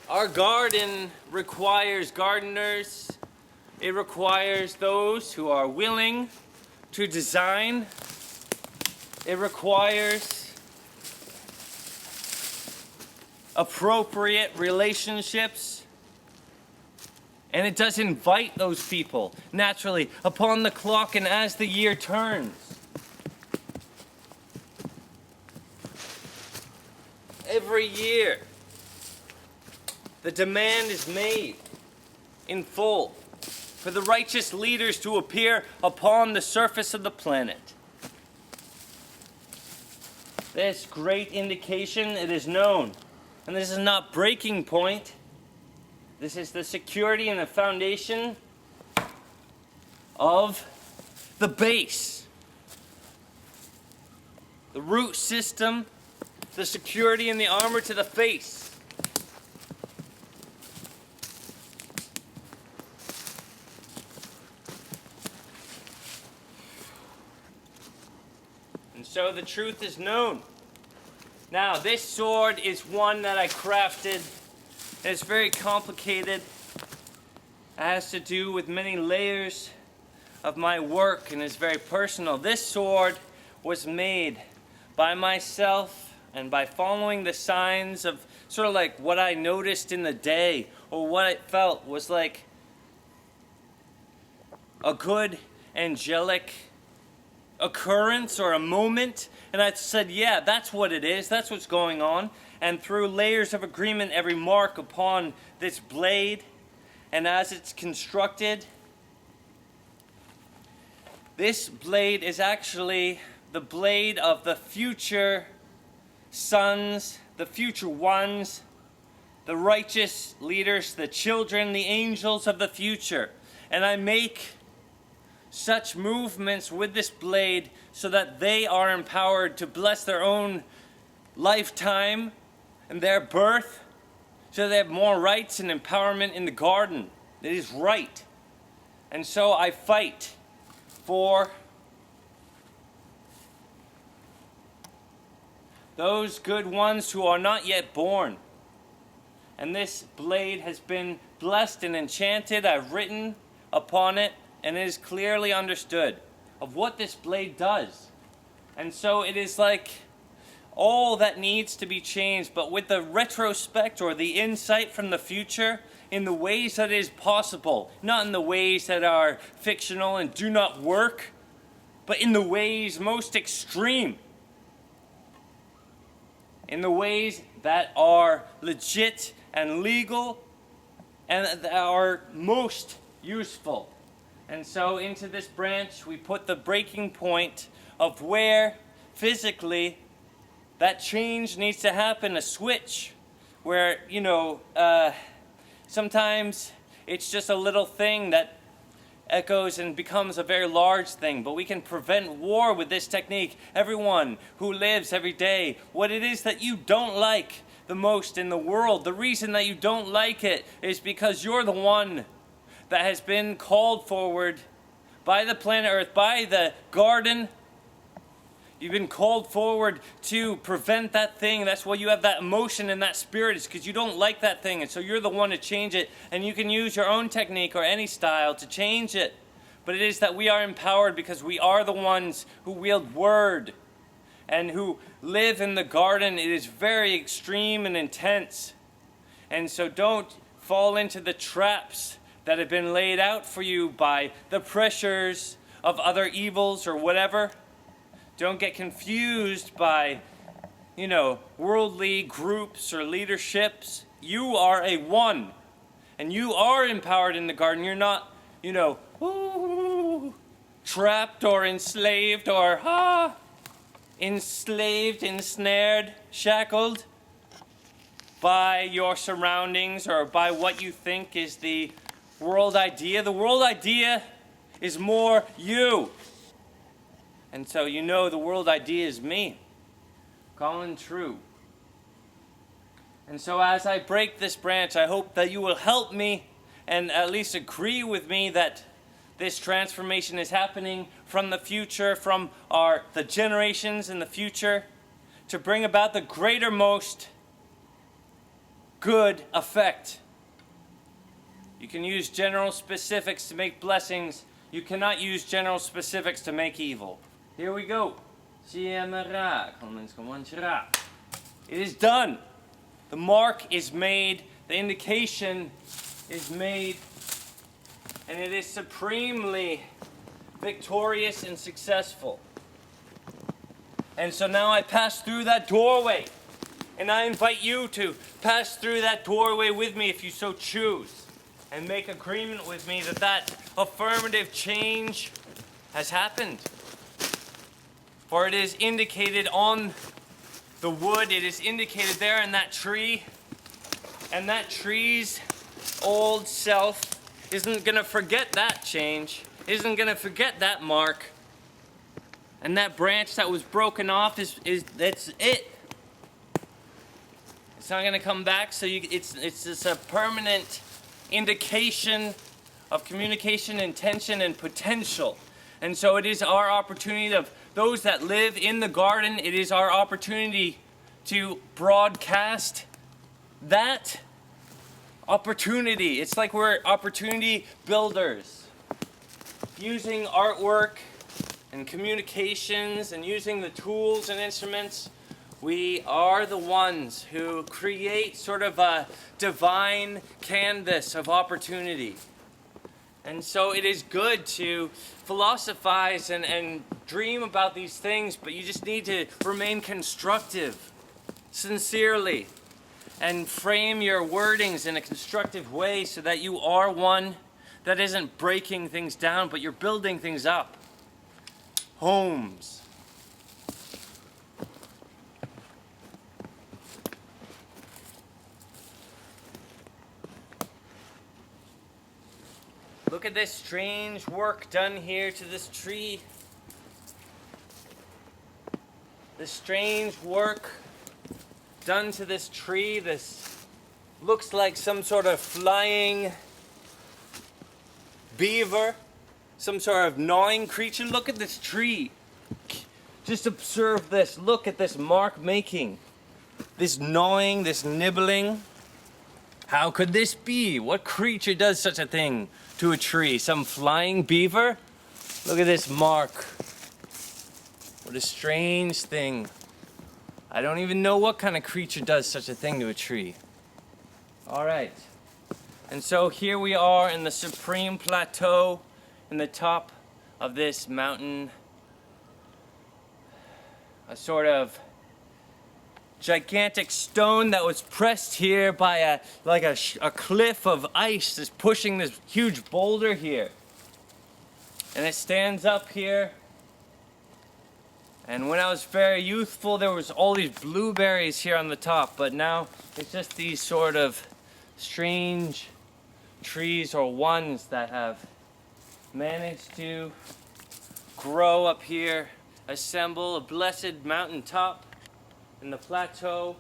Our garden requires gardeners. It requires those who are willing to design. It requires appropriate relationships. And it does invite those people naturally upon the clock and as the year turns. Every year, the demand is made in full for the righteous leaders to appear upon the surface of the planet. This great indication, it is known. And this is not breaking point. This is the security and the foundation of the base. The root system the security and the armor to the face. And so the truth is known. Now, this sword is one that I crafted. It's very complicated. It has to do with many layers of my work and is very personal. This sword was made by myself and by following the signs of sort of like what I noticed in the day, or what I felt was like a good angelic occurrence or a moment, and I said, yeah, that's what it is, that's what's going on. And through layers of agreement, every mark upon this blade, and as it's constructed, this blade is actually the blade of the future sons, the future ones, the righteous leaders, the children, the angels of the future. And I make such movements with this blade so that they are empowered to bless their own lifetime and their birth, so they have more rights and empowerment in the garden. It is right. And so I fight for those good ones who are not yet born. And this blade has been blessed and enchanted. I've written upon it, and it is clearly understood of what this blade does. And so it is like all that needs to be changed, but with the retrospect or the insight from the future in the ways that it is possible, not in the ways that are fictional and do not work, but in the ways most extreme, in the ways that are legit and legal and that are most useful. And so into this branch we put the breaking point of where physically that change needs to happen, a switch where, sometimes it's just a little thing that echoes and becomes a very large thing, but we can prevent war with this technique. Everyone who lives every day, what it is that you don't like the most in the world, the reason that you don't like it is because you're the one that has been called forward by the planet Earth, by the garden. You've been called forward to prevent that thing. That's why you have that emotion and that spirit, is because you don't like that thing. And so you're the one to change it. And you can use your own technique or any style to change it. But it is that we are empowered because we are the ones who wield word and who live in the garden. It is very extreme and intense. And so don't fall into the traps that have been laid out for you by the pressures of other evils or whatever. Don't get confused by, worldly groups or leaderships. You are a one. And you are empowered in the garden. You're not, trapped or enslaved or, enslaved, ensnared, shackled by your surroundings or by what you think is the world idea. The world idea is more you. And so the world idea is me, Collin True. And so as I break this branch, I hope that you will help me and at least agree with me that this transformation is happening from the future, from the generations in the future, to bring about the greater most good effect. You can use general specifics to make blessings. You cannot use general specifics to make evil. Here we go. It is done. The mark is made. The indication is made. And it is supremely victorious and successful. And so now I pass through that doorway. And I invite you to pass through that doorway with me if you so choose. And make agreement with me that affirmative change has happened. For it is indicated on the wood, it is indicated there in that tree. And that tree's old self isn't going to forget that change, isn't going to forget that mark. And that branch that was broken off that's it. It's not gonna come back, so it's just a permanent indication of communication, intention, and potential. And so it is our opportunity of those that live in the garden, it is our opportunity to broadcast that opportunity. It's like we're opportunity builders, using artwork and communications and using the tools and instruments. We are the ones who create sort of a divine canvas of opportunity. And so it is good to philosophize and dream about these things, but you just need to remain constructive, sincerely, and frame your wordings in a constructive way so that you are one that isn't breaking things down, but you're building things up. Homes. Look at this strange work done here to this tree. This strange work done to this tree. This looks like some sort of flying beaver, some sort of gnawing creature. Look at this tree. Just observe this. Look at this mark making. This gnawing, this nibbling. How could this be? What creature does such a thing to a tree? Some flying beaver? Look at this mark. What a strange thing. I don't even know what kind of creature does such a thing to a tree. All right. And so here we are in the supreme plateau in the top of this mountain. A sort of gigantic stone that was pressed here by a cliff of ice that's pushing this huge boulder here. And it stands up here. And when I was very youthful, there was all these blueberries here on the top, but now it's just these sort of strange trees or ones that have managed to grow up here, assemble a blessed mountaintop in the plateau,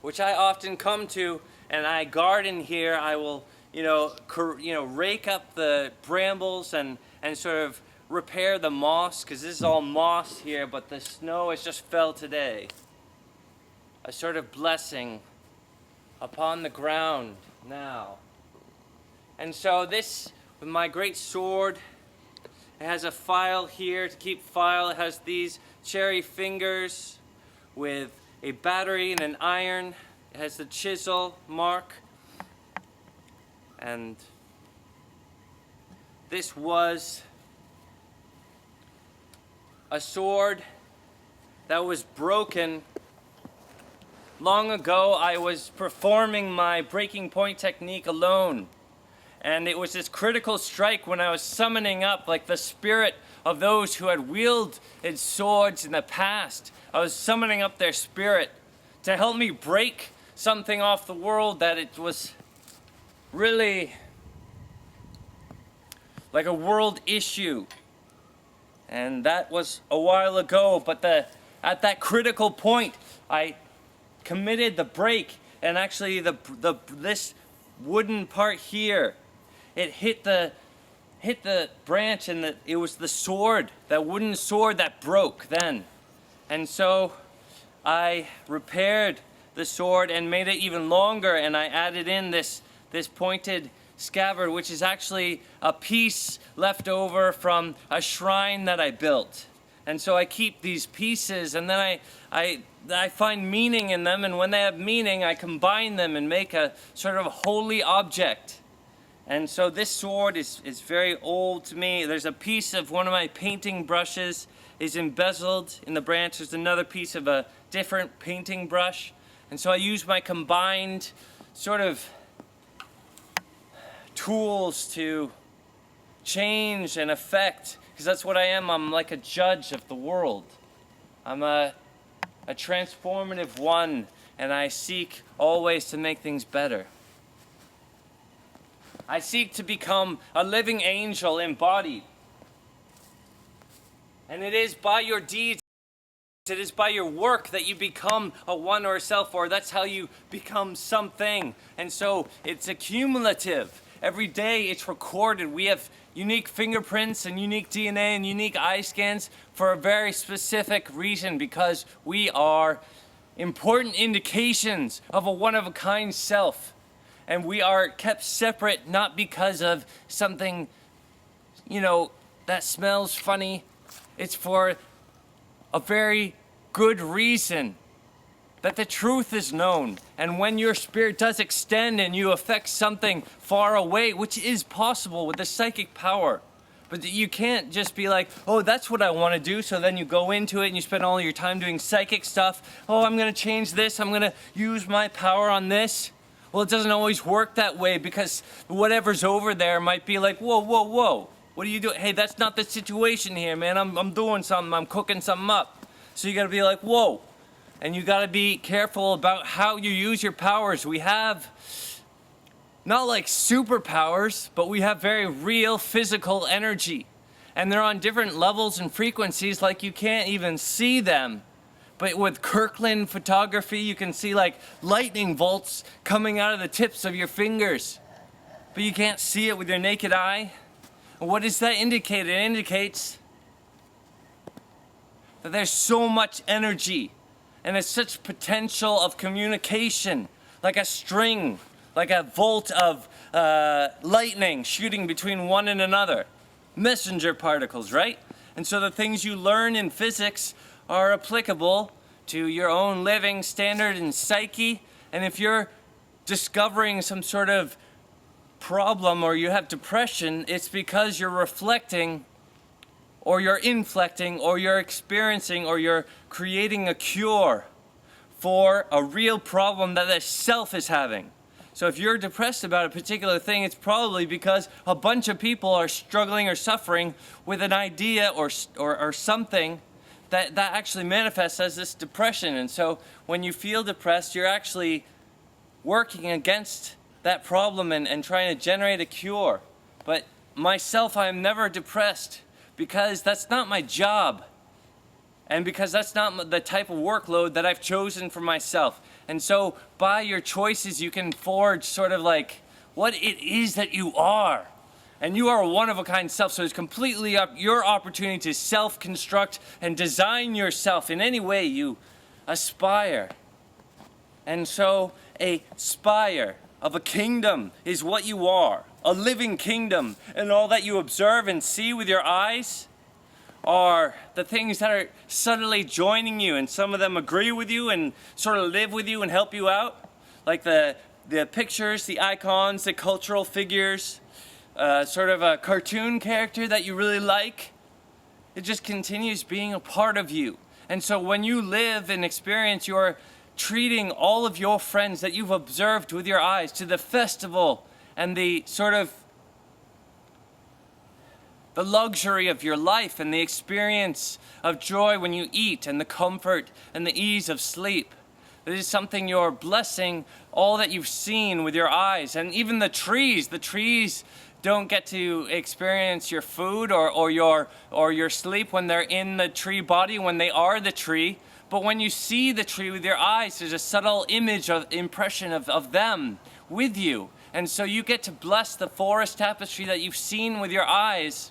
which I often come to, and I garden here. I will, rake up the brambles and sort of repair the moss, because this is all moss here, but the snow has just fell today. A sort of blessing upon the ground now. And so this, with my great sword, it has a file here to keep file. It has these cherry fingers with a battery and an iron. It has the chisel mark. And this was a sword that was broken long ago. I was performing my breaking point technique alone. And it was this critical strike when I was summoning up like the spirit of those who had wielded swords in the past. I was summoning up their spirit to help me break something off the world that it was really like a world issue. And that was a while ago, but at that critical point, I committed the break, and actually this wooden part here, it hit the branch, and it was the sword, that wooden sword that broke then. And so I repaired the sword and made it even longer, and I added in this pointed scabbard, which is actually a piece left over from a shrine that I built. And so I keep these pieces, and then I find meaning in them, and when they have meaning, I combine them and make a sort of holy object. And so this sword is very old to me. There's a piece of one of my painting brushes is embezzled in the branch. There's another piece of a different painting brush. And so I use my combined sort of tools to change and affect, because that's what I am. I'm like a judge of the world. I'm a transformative one, and I seek always to make things better. I seek to become a living angel embodied. And it is by your deeds It is by your work that you become a one or a self, or that's how you become something. And so it's accumulative. Every day it's recorded. We have unique fingerprints and unique DNA and unique eye scans for a very specific reason, because we are important indications of a one-of-a-kind self. And we are kept separate not because of something, that smells funny. It's for a very good reason, that the truth is known. And when your spirit does extend and you affect something far away, which is possible with the psychic power, but you can't just be like, oh, that's what I want to do, so then you go into it and you spend all your time doing psychic stuff. Oh, I'm going to change this, I'm going to use my power on this. Well, it doesn't always work that way, because whatever's over there might be like, whoa, whoa, whoa. What are you doing? Hey, that's not the situation here, man. I'm doing something. I'm cooking something up. So you got to be like, whoa. And you got to be careful about how you use your powers. We have not like superpowers, but we have very real physical energy. And they're on different levels and frequencies, like you can't even see them. But with Kirkland photography, you can see like lightning bolts coming out of the tips of your fingers. But you can't see it with your naked eye. What does that indicate? It indicates that there's so much energy and there's such potential of communication, like a string, like a volt of lightning shooting between one and another. Messenger particles, right? And so the things you learn in physics are applicable to your own living standard and psyche. And if you're discovering some sort of problem or you have depression, it's because you're reflecting, or you're inflecting, or you're experiencing, or you're creating a cure for a real problem that the self is having. So if you're depressed about a particular thing, it's probably because a bunch of people are struggling or suffering with an idea or something that actually manifests as this depression. And so when you feel depressed, you're actually working against that problem and trying to generate a cure. But myself, I am never depressed, because that's not my job. And because that's not the type of workload that I've chosen for myself. And so by your choices, you can forge sort of like what it is that you are. And you are a one-of-a-kind self, so it's completely up your opportunity to self-construct and design yourself in any way you aspire. And so a spire of a kingdom is what you are, a living kingdom, and all that you observe and see with your eyes are the things that are subtly joining you, and some of them agree with you and sort of live with you and help you out, like the pictures, the icons, the cultural figures, sort of a cartoon character that you really like. It just continues being a part of you. And so when you live and experience, you're treating all of your friends that you've observed with your eyes to the festival and the sort of the luxury of your life and the experience of joy when you eat and the comfort and the ease of sleep. This is something you're blessing all that you've seen with your eyes. And even the trees don't get to experience your food or your sleep when they're in the tree body, when they are the tree. But when you see the tree with your eyes, there's a subtle impression of them with you. And so you get to bless the forest tapestry that you've seen with your eyes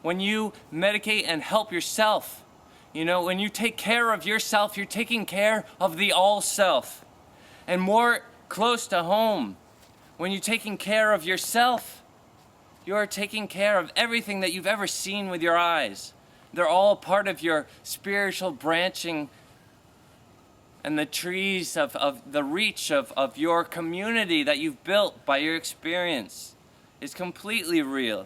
when you medicate and help yourself. You know, when you take care of yourself, you're taking care of the all self. And more close to home, when you're taking care of yourself, you're taking care of everything that you've ever seen with your eyes. They're all part of your spiritual branching and the trees of the reach of your community that you've built by your experience is completely real.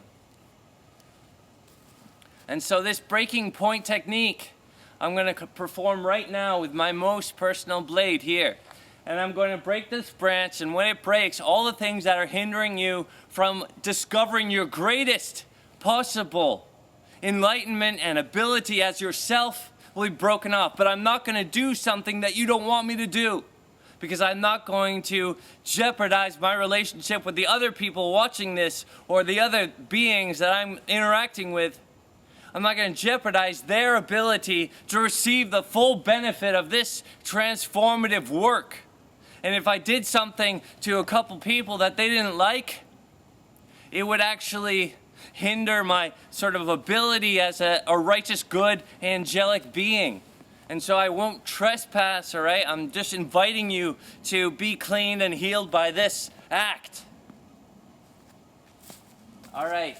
And so this breaking point technique, I'm going to perform right now with my most personal blade here. And I'm going to break this branch, and when it breaks, all the things that are hindering you from discovering your greatest possible enlightenment and ability as yourself will be broken off. But I'm not going to do something that you don't want me to do, because I'm not going to jeopardize my relationship with the other people watching this or the other beings that I'm interacting with. I'm not going to jeopardize their ability to receive the full benefit of this transformative work. And if I did something to a couple people that they didn't like, it would actually hinder my sort of ability as a righteous, good, angelic being. And so I won't trespass, all right? I'm just inviting you to be cleaned and healed by this act. All right.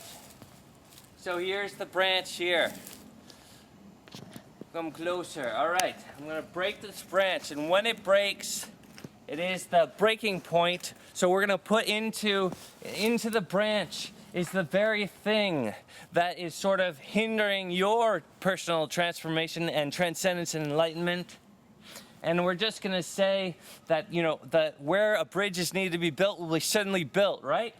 So here's the branch here. Come closer. All right. I'm going to break this branch. And when it breaks, it is the breaking point. So we're going to put into the branch is the very thing that is sort of hindering your personal transformation and transcendence and enlightenment. And we're just going to say that, you know, that where a bridge is needed to be built will be suddenly built, right?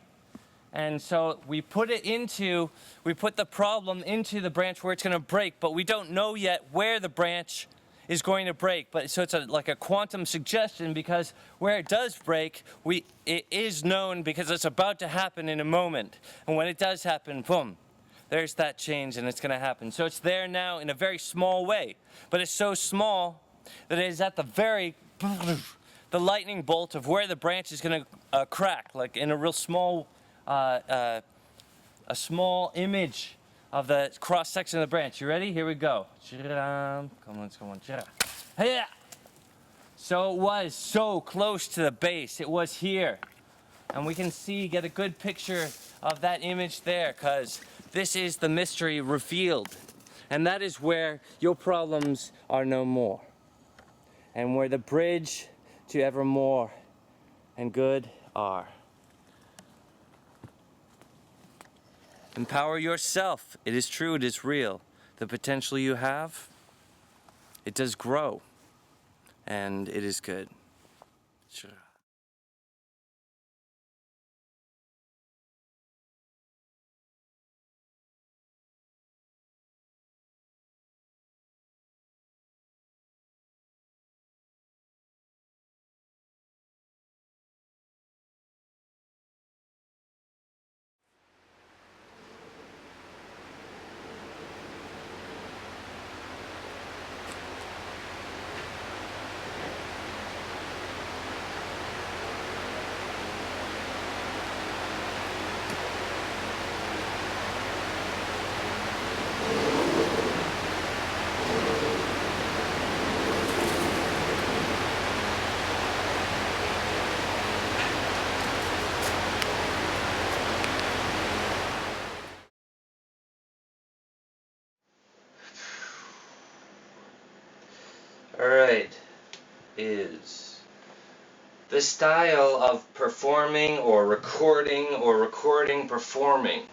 And so we put the problem into the branch where it's going to break, but we don't know yet where the branch is going to break. But so it's like a quantum suggestion, because where it does break, it is known because it's about to happen in a moment. And when it does happen, boom, there's that change and it's going to happen. So it's there now in a very small way, but it's so small that it is at the lightning bolt of where the branch is going to crack, like in a real small, a small image of the cross section of the branch. You ready? Here we go. Come on. So it was so close to the base. It was here. And we can get a good picture of that image there, because this is the mystery revealed. And that is where your problems are no more. And where the bridge to evermore and good are. Empower yourself. It is true, it is real. The potential you have, it does grow, and it is good. Sure. Alright, is the style of performing or recording performing.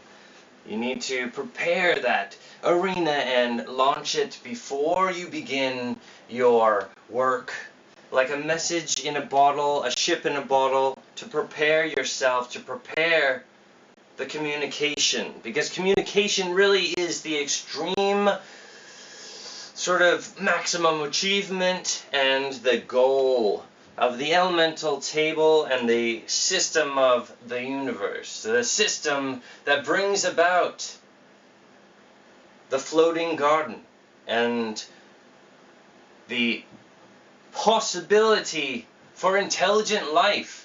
You need to prepare that arena and launch it before you begin your work. Like a message in a bottle, a ship in a bottle, to prepare yourself, to prepare the communication. Because communication really is the extreme sort of maximum achievement and the goal of the elemental table and the system of the universe. The system that brings about the floating garden and the possibility for intelligent life.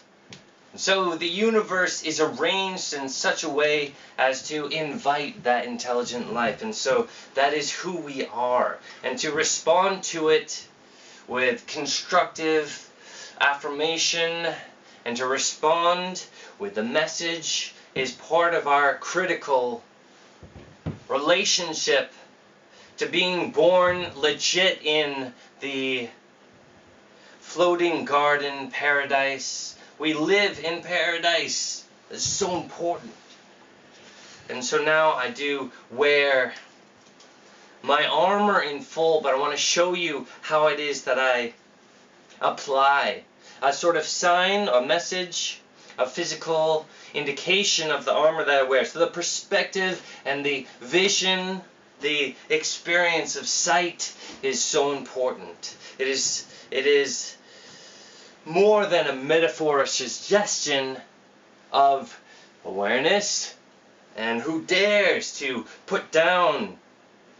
So the universe is arranged in such a way as to invite that intelligent life. And so that is who we are. And to respond to it with constructive affirmation and to respond with the message is part of our critical relationship to being born legit in the floating garden paradise. We live in paradise. It's so important. And so now I do wear my armor in full, but I want to show you how it is that I apply a sort of sign, a message, a physical indication of the armor that I wear. So the perspective and the vision, the experience of sight is so important. It is more than a metaphor, a suggestion of awareness, and who dares to put down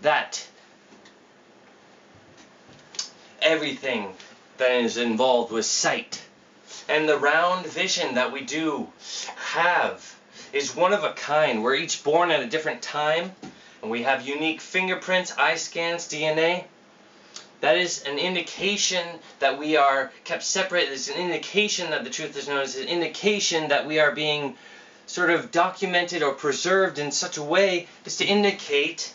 that everything that is involved with sight and the round vision that we do have is one of a kind. We're each born at a different time, and we have unique fingerprints, eye scans, DNA. That is an indication that we are kept separate. It's an indication that the truth is known. It's an indication that we are being sort of documented or preserved in such a way as to indicate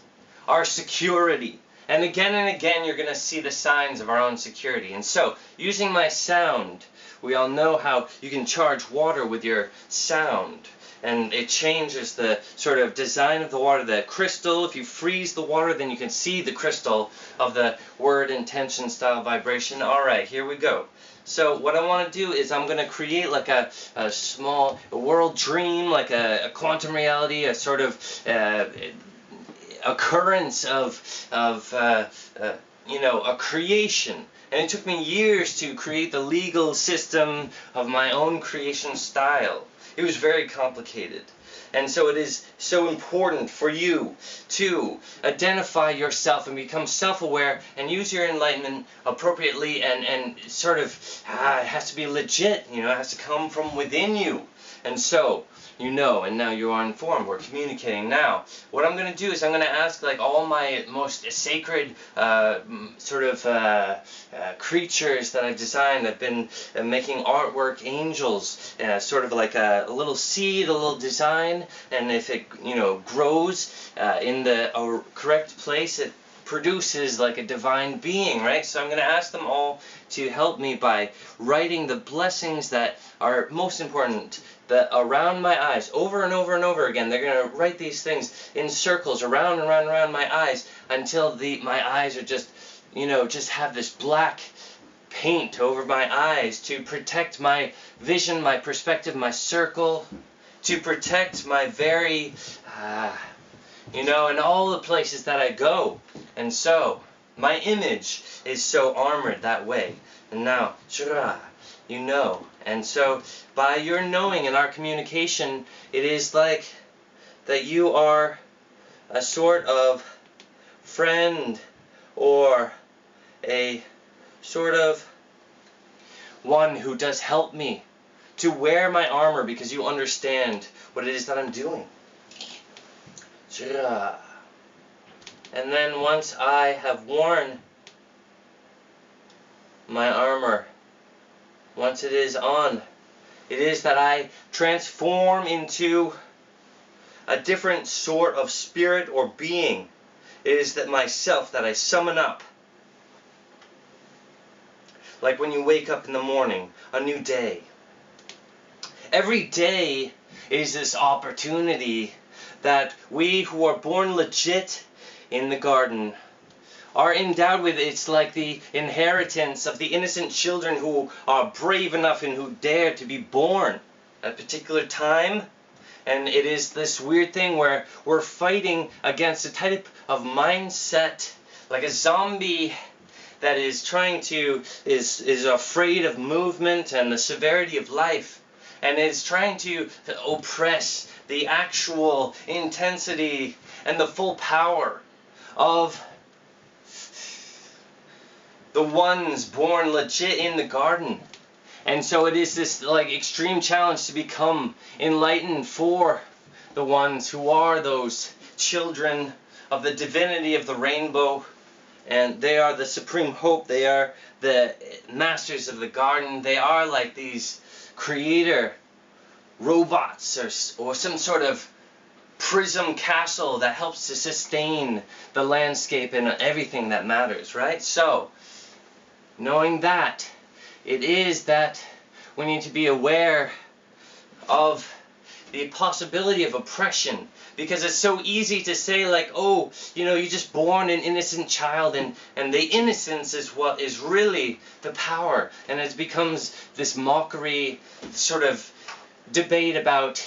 our security. And again, you're going to see the signs of our own security. And so, using my sound, we all know how you can charge water with your sound. And it changes the sort of design of the water. The crystal, if you freeze the water, then you can see the crystal of the word, intention, style, vibration. Alright, here we go. So what I want to do is I'm going to create like a small world dream, like a quantum reality, a sort of occurrence of a creation. And it took me years to create the legal system of my own creation style. It was very complicated. And so it is so important for you to identify yourself and become self-aware and use your enlightenment appropriately and sort of, it has to be legit, it has to come from within you. And so, and now you are informed, we're communicating now. What I'm going to do is I'm going to ask like all my most sacred creatures that I've designed. I've been making artwork, angels, sort of like a little seed, a little design, and if it grows in the correct place, it produces like a divine being, right? So I'm going to ask them all to help me by writing the blessings that are most important around my eyes, over and over and over again. They're going to write these things in circles around and around and around my eyes until my eyes are just have this black paint over my eyes to protect my vision, my perspective, my circle, to protect my very in all the places that I go. And so my image is so armored that way. And now and so by your knowing and our communication, it is like that you are a sort of friend or a sort of one who does help me to wear my armor because you understand what it is that I'm doing. And then once I have worn my armor, once it is on, it is that I transform into a different sort of spirit or being. It is that myself that I summon up. Like when you wake up in the morning, a new day. Every day is this opportunity that we who are born legit in the garden are endowed with. It's like the inheritance of the innocent children who are brave enough and who dare to be born at a particular time. And it is this weird thing where we're fighting against a type of mindset, like a zombie that is is afraid of movement and the severity of life, and is trying to oppress the actual intensity and the full power of the ones born legit in the garden. And so it is this like extreme challenge to become enlightened for the ones who are those children of the divinity of the rainbow. And they are the supreme hope. They are the masters of the garden. They are like these creator robots or some sort of prism castle that helps to sustain the landscape and everything that matters, right? So, knowing that, it is that we need to be aware of the possibility of oppression, because it's so easy to say like, oh, you're just born an innocent child, and the innocence is what is really the power, and it becomes this mockery sort of debate about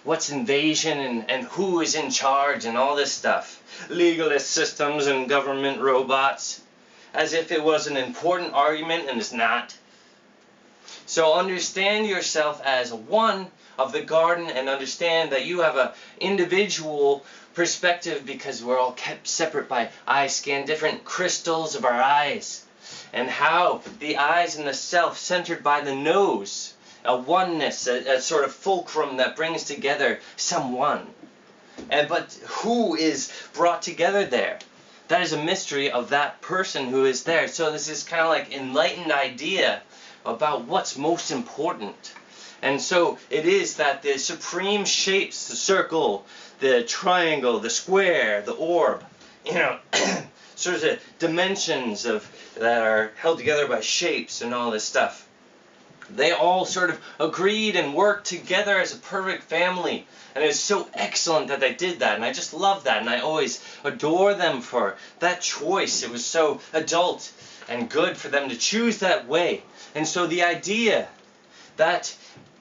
what's invasion and who is in charge and all this stuff. Legalist systems and government robots, as if it was an important argument, and it's not. So understand yourself as one of the garden and understand that you have a individual perspective because we're all kept separate by eye scan, different crystals of our eyes, and how the eyes and the self centered by the nose, a oneness, a sort of fulcrum that brings together someone. But who is brought together there? That is a mystery of that person who is there. So this is kind of like enlightened idea about what's most important. And so it is that the supreme shapes, the circle, the triangle, the square, the orb, sort of dimensions that are held together by shapes and all this stuff. They all sort of agreed and worked together as a perfect family. And it was so excellent that they did that. And I just love that. And I always adore them for that choice. It was so adult and good for them to choose that way. And so the idea that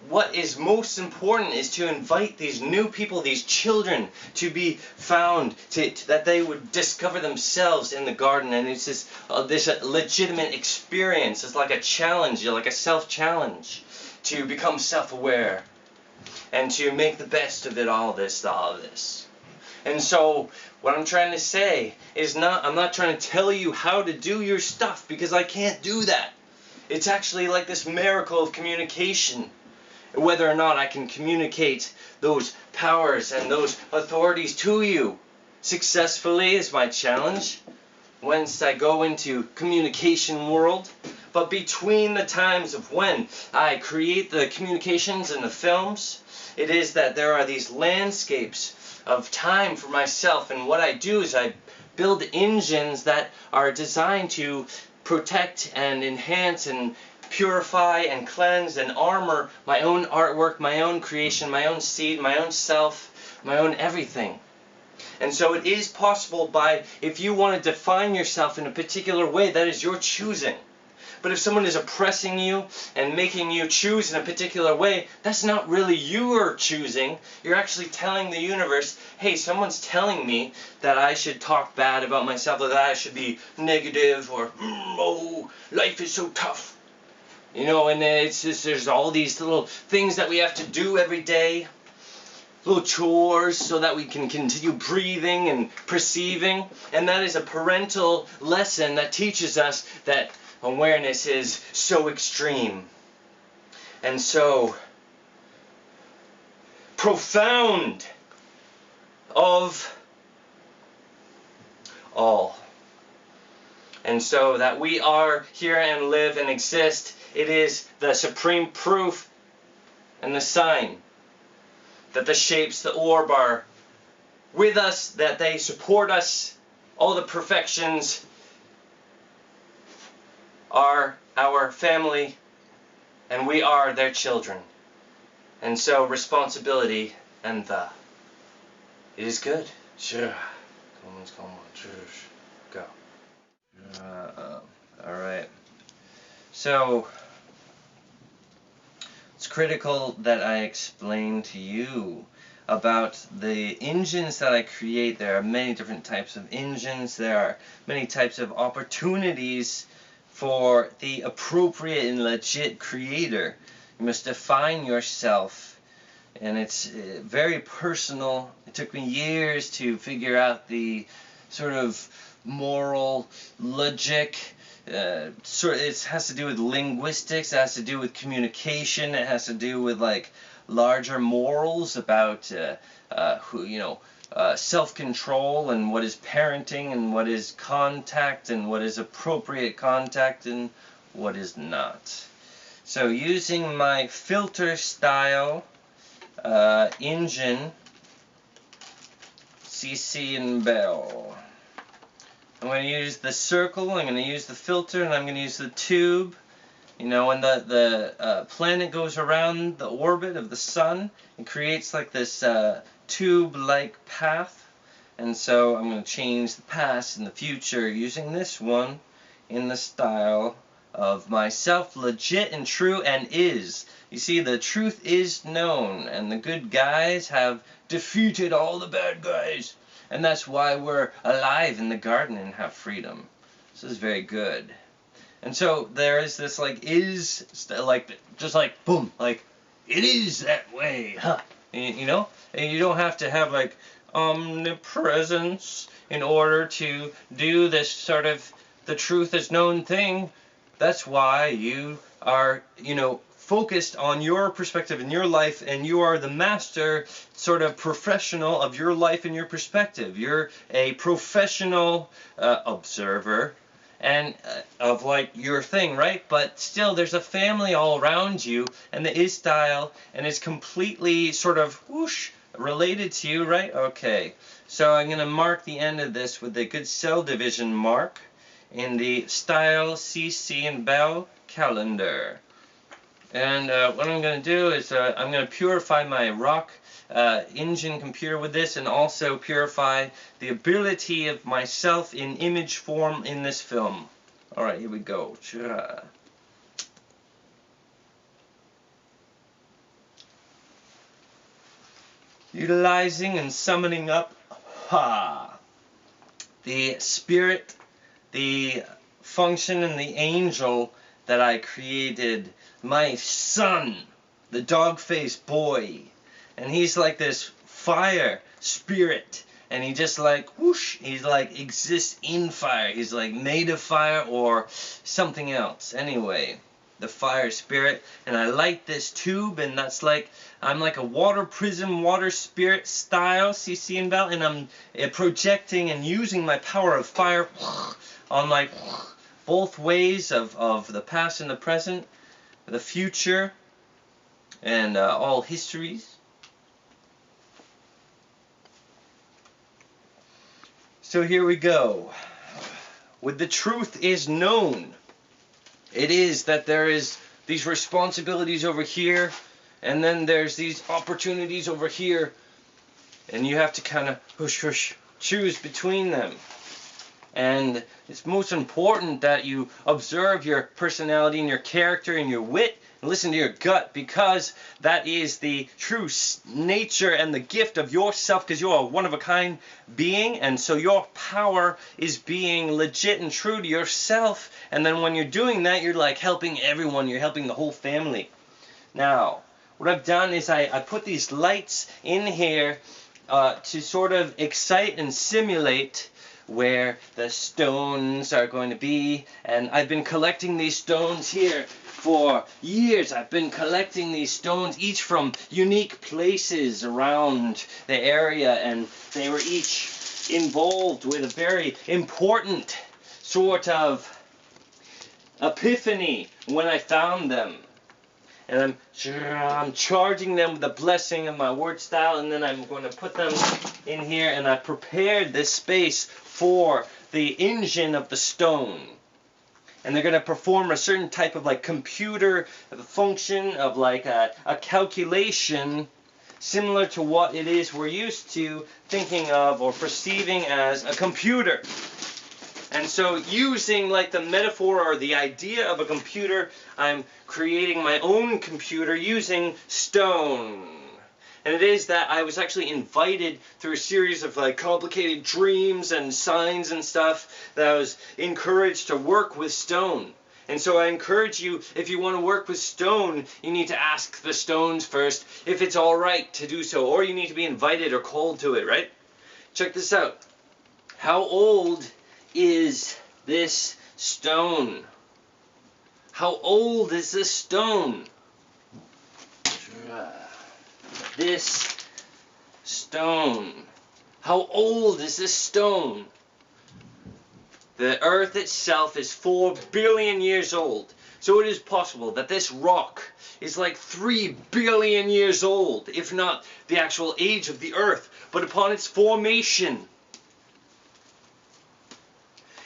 what is most important is to invite these new people, these children, to be found, that they would discover themselves in the garden. And it's this legitimate experience. It's like a challenge, like a self-challenge, to become self-aware and to make the best of it, all this. And so what I'm trying to say is I'm not trying to tell you how to do your stuff, because I can't do that. It's actually like this miracle of communication. Whether or not I can communicate those powers and those authorities to you successfully is my challenge. Whence I go into communication world. But between the times of when I create the communications and the films, it is that there are these landscapes of time for myself. And what I do is I build engines that are designed to protect and enhance and purify and cleanse and armor my own artwork, my own creation, my own seed, my own self, my own everything. And so it is possible if you want to define yourself in a particular way, that is your choosing. But if someone is oppressing you and making you choose in a particular way, that's not really your choosing. You're actually telling the universe, hey, someone's telling me that I should talk bad about myself, or that I should be negative, or, oh, life is so tough. And it's just, there's all these little things that we have to do every day, little chores, so that we can continue breathing and perceiving. And that is a parental lesson that teaches us that awareness is so extreme and so profound of all. And so that we are here and live and exist, it is the supreme proof and the sign that the shapes, the orb, are with us, that they support us. All the perfections are our family, and we are their children. And so responsibility and the. It is good. Sure. Come on. Go. Alright. So, it's critical that I explain to you about the engines that I create. There are many different types of engines. There are many types of opportunities for the appropriate and legit creator. You must define yourself, and it's very personal. It took me years to figure out the sort of moral logic. It has to do with linguistics, it has to do with communication, it has to do with like larger morals about self-control and what is parenting and what is contact and what is appropriate contact and what is not. So using my filter style engine, CC and Bell, I'm going to use the circle, I'm going to use the filter, and I'm going to use the tube. When the planet goes around the orbit of the sun, it creates like this tube-like path. And so I'm going to change the past and the future using this one in the style of myself, legit and true and is. You see, the truth is known, and the good guys have defeated all the bad guys. And that's why we're alive in the garden and have freedom. This is very good. And so there is this just like boom, like it is that way, huh? You know? And you don't have to have like omnipresence in order to do this sort of the truth is known thing. That's why you are, focused on your perspective in your life, and you are the master sort of professional of your life and your perspective. You're a professional observer and of like your thing, right? But still there's a family all around you, and the is style, and it's completely sort of whoosh related to you, right? Okay, so I'm going to mark the end of this with a good cell division mark in the style CC and Bell calendar. And what I'm going to do is I'm going to purify my rock engine computer with this, and also purify the ability of myself in image form in this film. Alright, here we go. Utilizing and summoning up the spirit, the function, and the angel that I created, my son, the dog-faced boy. And he's like this fire spirit, and he just like whoosh, he's like exists in fire. He's like made of fire or something else. Anyway, the fire spirit, and I light this tube, and that's like I'm like a water prism, water spirit style CC and Bell, and I'm projecting and using my power of fire on like both ways of the past and the present, the future, and all histories. So here we go. With the truth is known, it is that there is these responsibilities over here, and then there's these opportunities over here, and you have to kind of choose between them. And it's most important that you observe your personality and your character and your wit, and listen to your gut, because that is the true nature and the gift of yourself, because you're a one-of-a-kind being, and so your power is being legit and true to yourself. And then when you're doing that, you're like helping everyone, you're helping the whole family. Now, what I've done is I put these lights in here to sort of excite and simulate where the stones are going to be, and I've been collecting these stones here for years. I've been collecting these stones, each from unique places around the area, and they were each involved with a very important sort of epiphany when I found them. And I'm charging them with the blessing of my word style, and then I'm going to put them in here, and I prepared this space for the engine of the stone. And they're going to perform a certain type of like computer function of like a calculation similar to what it is we're used to thinking of or perceiving as a computer. And so using like the metaphor or the idea of a computer, I'm creating my own computer using stone. And it is that I was actually invited through a series of like complicated dreams and signs and stuff that I was encouraged to work with stone. And so I encourage you, if you want to work with stone, you need to ask the stones first if it's all right to do so, or you need to be invited or called to it, right? Check this out. How old is this stone? How old is this stone? This stone. How old is this stone? The earth itself is 4 billion years old. So it is possible that this rock is like 3 billion years old, if not the actual age of the earth. But upon its formation,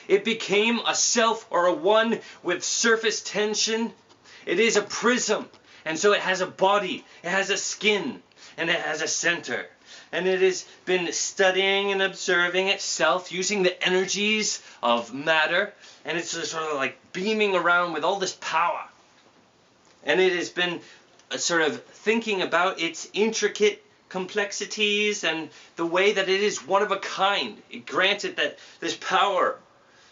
it became a self or a one with surface tension. It is a prism, and so it has a body, it has a skin, and it has a center. And it has been studying and observing itself using the energies of matter, and it's sort of like beaming around with all this power. And it has been sort of thinking about its intricate complexities and the way that it is one of a kind. It granted that this power,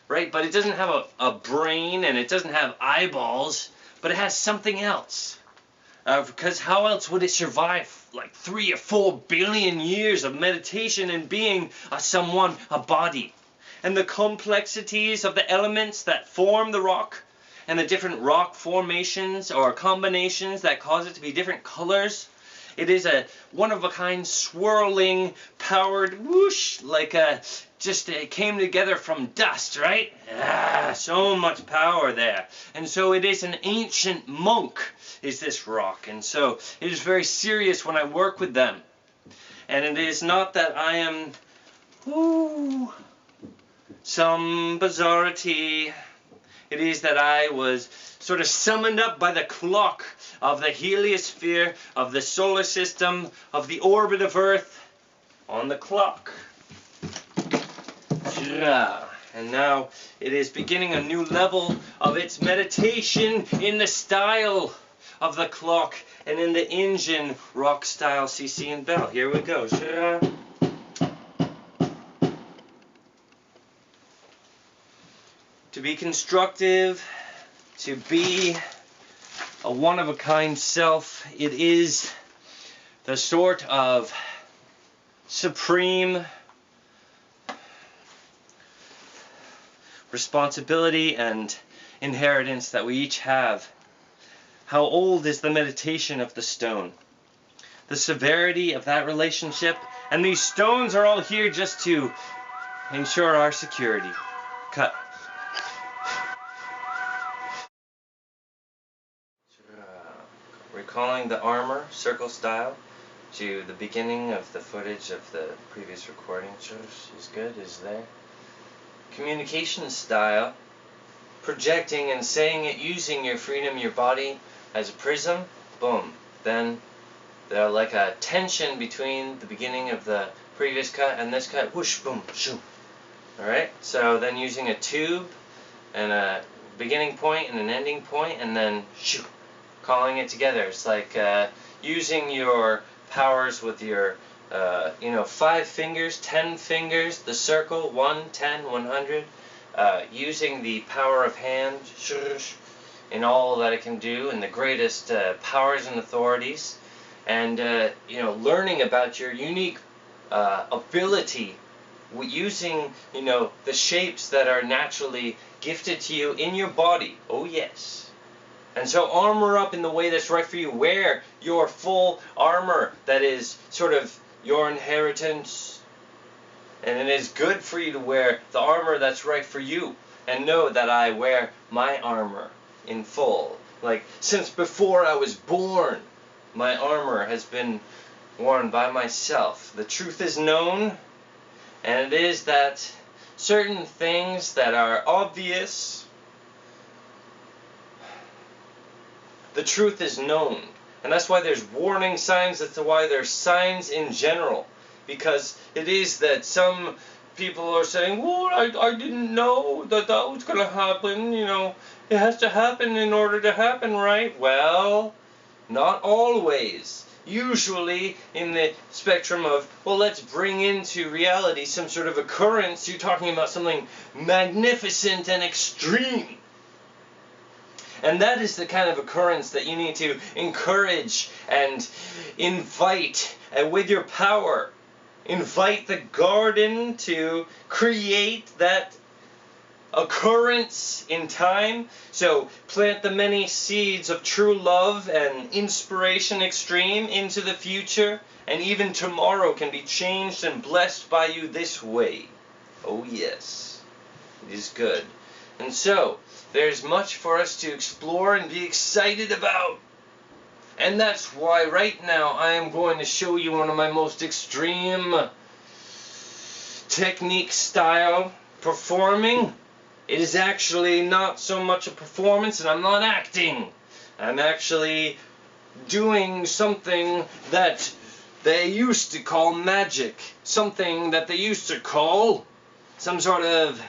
right? But it doesn't have a brain, and it doesn't have eyeballs, but it has something else, Because how else would it survive like 3 or 4 billion years of meditation and being a body? And the complexities of the elements that form the rock, and the different rock formations or combinations that cause it to be different colors. It is a one-of-a-kind swirling, powered whoosh, like it came together from dust, right? So much power there. And so it is an ancient monk, is this rock. And so it is very serious when I work with them. And it is not that I am, some bizarrity. It is that I was sort of summoned up by the clock of the heliosphere, of the solar system, of the orbit of Earth, on the clock. And now it is beginning a new level of its meditation in the style of the clock and in the engine rock style CC and bell. Here we go. To be constructive, to be a one-of-a-kind self, it is the sort of supreme responsibility and inheritance that we each have. How old is the meditation of the stone? The severity of that relationship, and these stones are all here just to ensure our security. Cut. Recalling the armor, circle style, to the beginning of the footage of the previous recording. Is good, is there. Communication style, projecting and saying it using your freedom, your body as a prism. Boom. Then there's like a tension between the beginning of the previous cut and this cut. Whoosh, boom, shoo. Alright, so then using a tube and a beginning point and an ending point, and then shoo. Calling it together. It's like using your powers with your 5 fingers, 10 fingers, the circle, 1, 10, 100, using the power of hand in all that it can do, and the greatest powers and authorities, and learning about your unique ability using the shapes that are naturally gifted to you in your body. Oh yes. And so armor up in the way that's right for you. Wear your full armor that is sort of your inheritance. And it is good for you to wear the armor that's right for you. And know that I wear my armor in full. Like, since before I was born, my armor has been worn by myself. The truth is known, and it is that certain things that are obvious, the truth is known. And that's why there's warning signs. That's why there's signs in general. Because it is that some people are saying, well, I didn't know that was going to happen. It has to happen in order to happen, right? Well, not always. Usually in the spectrum of, well, let's bring into reality some sort of occurrence, you're talking about something magnificent and extreme. And that is the kind of occurrence that you need to encourage and invite, and with your power, invite the garden to create that occurrence in time. So plant the many seeds of true love and inspiration extreme into the future, and even tomorrow can be changed and blessed by you this way. Oh yes, it is good. And so there's much for us to explore and be excited about. And that's why right now I am going to show you one of my most extreme technique style performing. It is actually not so much a performance, and I'm not acting. I'm actually doing something that they used to call magic. Something that they used to call some sort of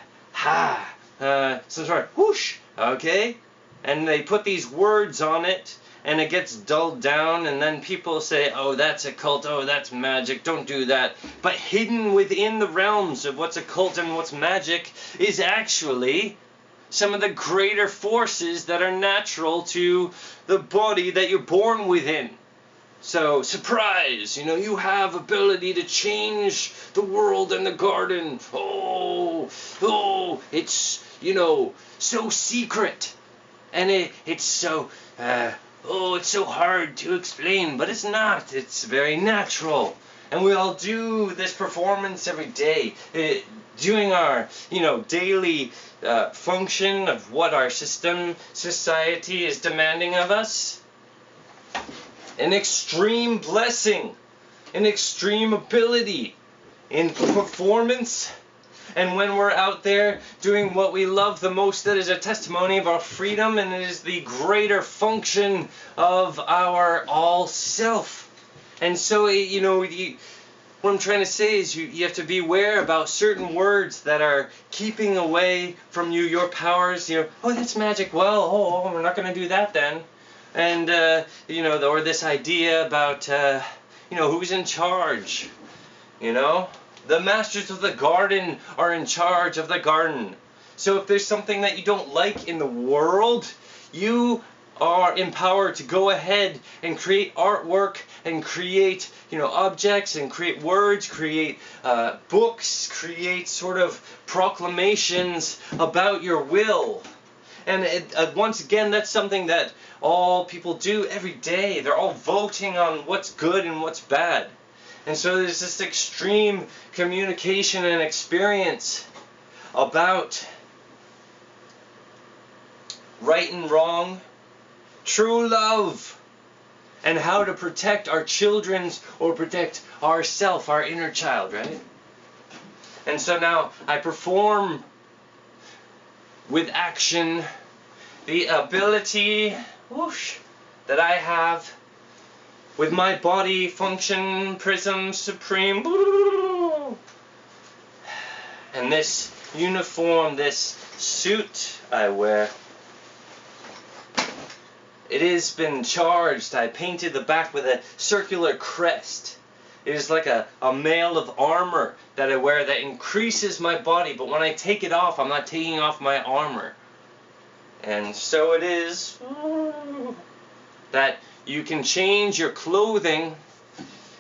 some sort of whoosh, okay? And they put these words on it, and it gets dulled down, and then people say, oh, that's occult, oh, that's magic, don't do that. But hidden within the realms of what's occult and what's magic is actually some of the greater forces that are natural to the body that you're born within. So, surprise, you have ability to change the world and the garden. Oh, it's, so secret. And it's so, it's so hard to explain, but it's not. It's very natural. And we all do this performance every day, doing our, daily function of what our society is demanding of us. An extreme blessing, an extreme ability in performance. And when we're out there doing what we love the most, that is a testimony of our freedom, and it is the greater function of our all self. And so, what I'm trying to say is you have to beware about certain words that are keeping away from you your powers. Oh, that's magic. Well, we're not going to do that then. And, or this idea about, who's in charge. The masters of the garden are in charge of the garden. So if there's something that you don't like in the world, you are empowered to go ahead and create artwork and create, objects and create words, create books, create sort of proclamations about your will. And once again, that's something that all people do every day. They're all voting on what's good and what's bad. And so there's this extreme communication and experience about right and wrong, true love, and how to protect our children's or protect ourself, our inner child, right? And so now I perform with action the ability that I have with my body function, prism supreme, and this uniform, this suit I wear, it has been charged. I painted the back with a circular crest. It is like a mail of armor that I wear that increases my body, but when I take it off, I'm not taking off my armor. And so it is that you can change your clothing,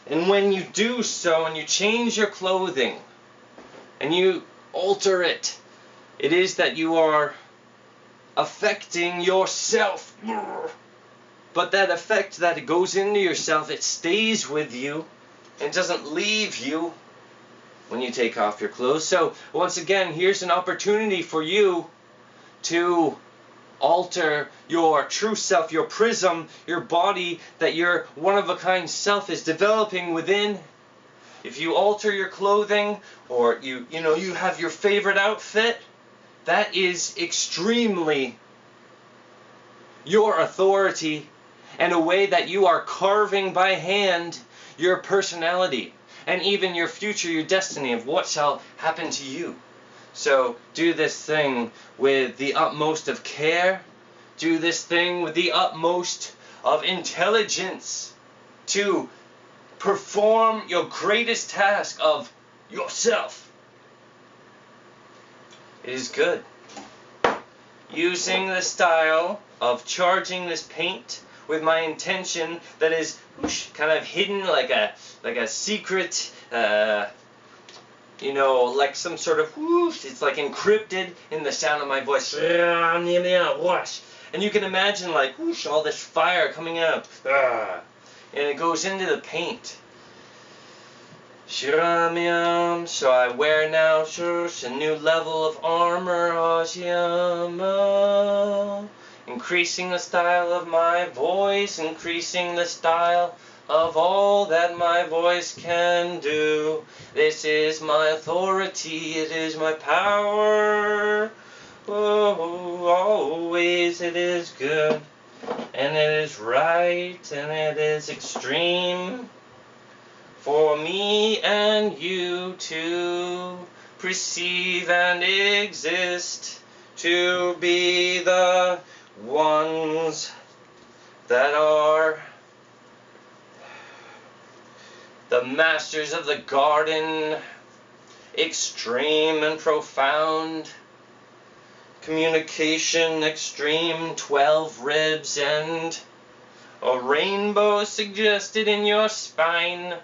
and when you do so, and you change your clothing, and you alter it, it is that you are affecting yourself. But that effect that goes into yourself, it stays with you, and doesn't leave you when you take off your clothes. So, once again, here's an opportunity for you to alter your true self, your prism, your body that your one-of-a-kind self is developing within. If you alter your clothing, or you have your favorite outfit, that is extremely your authority, and a way that you are carving by hand your personality, and even your future, your destiny of what shall happen to you. So do this thing with the utmost of care. Do this thing with the utmost of intelligence to perform your greatest task of yourself. It is good. Using the style of charging this paint with my intention that is kind of hidden like a secret, like some sort of it's like encrypted in the sound of my voice. And you can imagine like all this fire coming out, and it goes into the paint. So I wear now a new level of armor, increasing the style of my voice, increasing the style of all that my voice can do. This is my authority, it is my power. Oh, always it is good, and it is right, and it is extreme for me and you to perceive and exist, to be the ones that are the masters of the garden, extreme and profound, communication extreme, 12 ribs, and a rainbow suggested in your spine.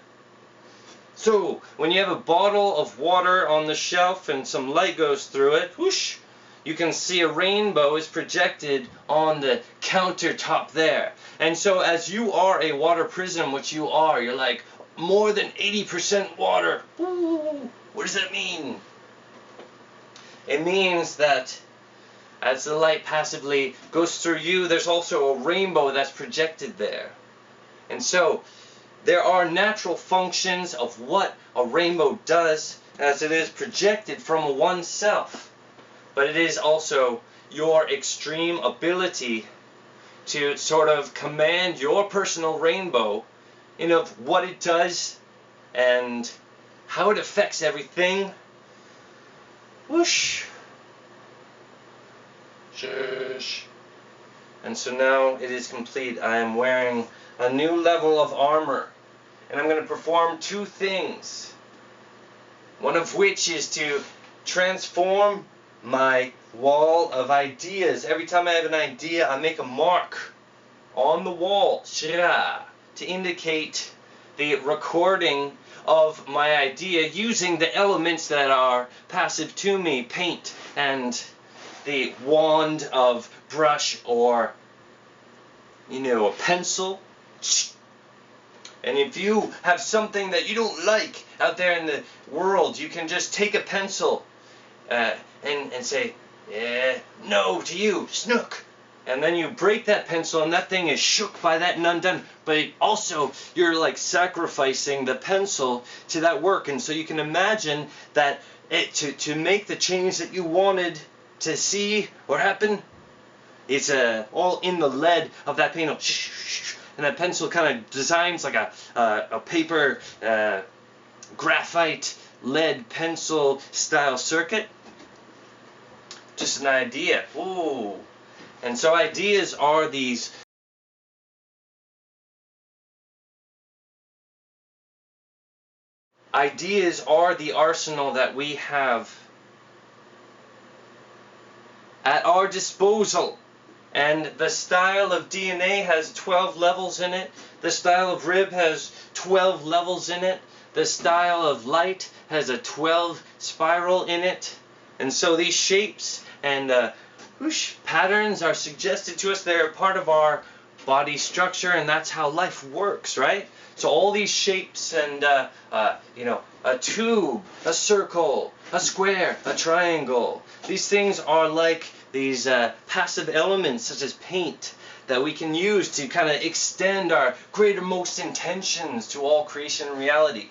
So, when you have a bottle of water on the shelf and some light goes through it, whoosh, you can see a rainbow is projected on the countertop there. And so as you are a water prism, which you are, you're like more than 80% water. Ooh, what does that mean? It means that as the light passively goes through you, there's also a rainbow that's projected there. And so there are natural functions of what a rainbow does as it is projected from oneself. But it is also your extreme ability to sort of command your personal rainbow in of what it does and how it affects everything. Whoosh. Shush. And so now it is complete. I am wearing a new level of armor. And I'm going to perform two things. One of which is to transform my wall of ideas. Every time I have an idea, I make a mark on the wall, shra, to indicate the recording of my idea using the elements that are passive to me, paint and the wand of brush or, a pencil. And if you have something that you don't like out there in the world, you can just take a pencil and say, no to you, snook. And then you break that pencil and that thing is shook by that and undone. But also, you're like sacrificing the pencil to that work. And so you can imagine that to make the change that you wanted to see or happen, it's all in the lead of that paint. And that pencil kind of designs like a paper graphite lead pencil style circuit. Just an idea. Ooh. And so ideas are these ideas are the arsenal that we have at our disposal. And the style of DNA has 12 levels in it. The style of rib has 12 levels in it. The style of light has a 12 spiral in it. And so these shapes and patterns are suggested to us. They're part of our body structure, and that's how life works, right? So all these shapes and, a tube, a circle, a square, a triangle. These things are like these passive elements such as paint that we can use to kind of extend our greatermost intentions to all creation and reality.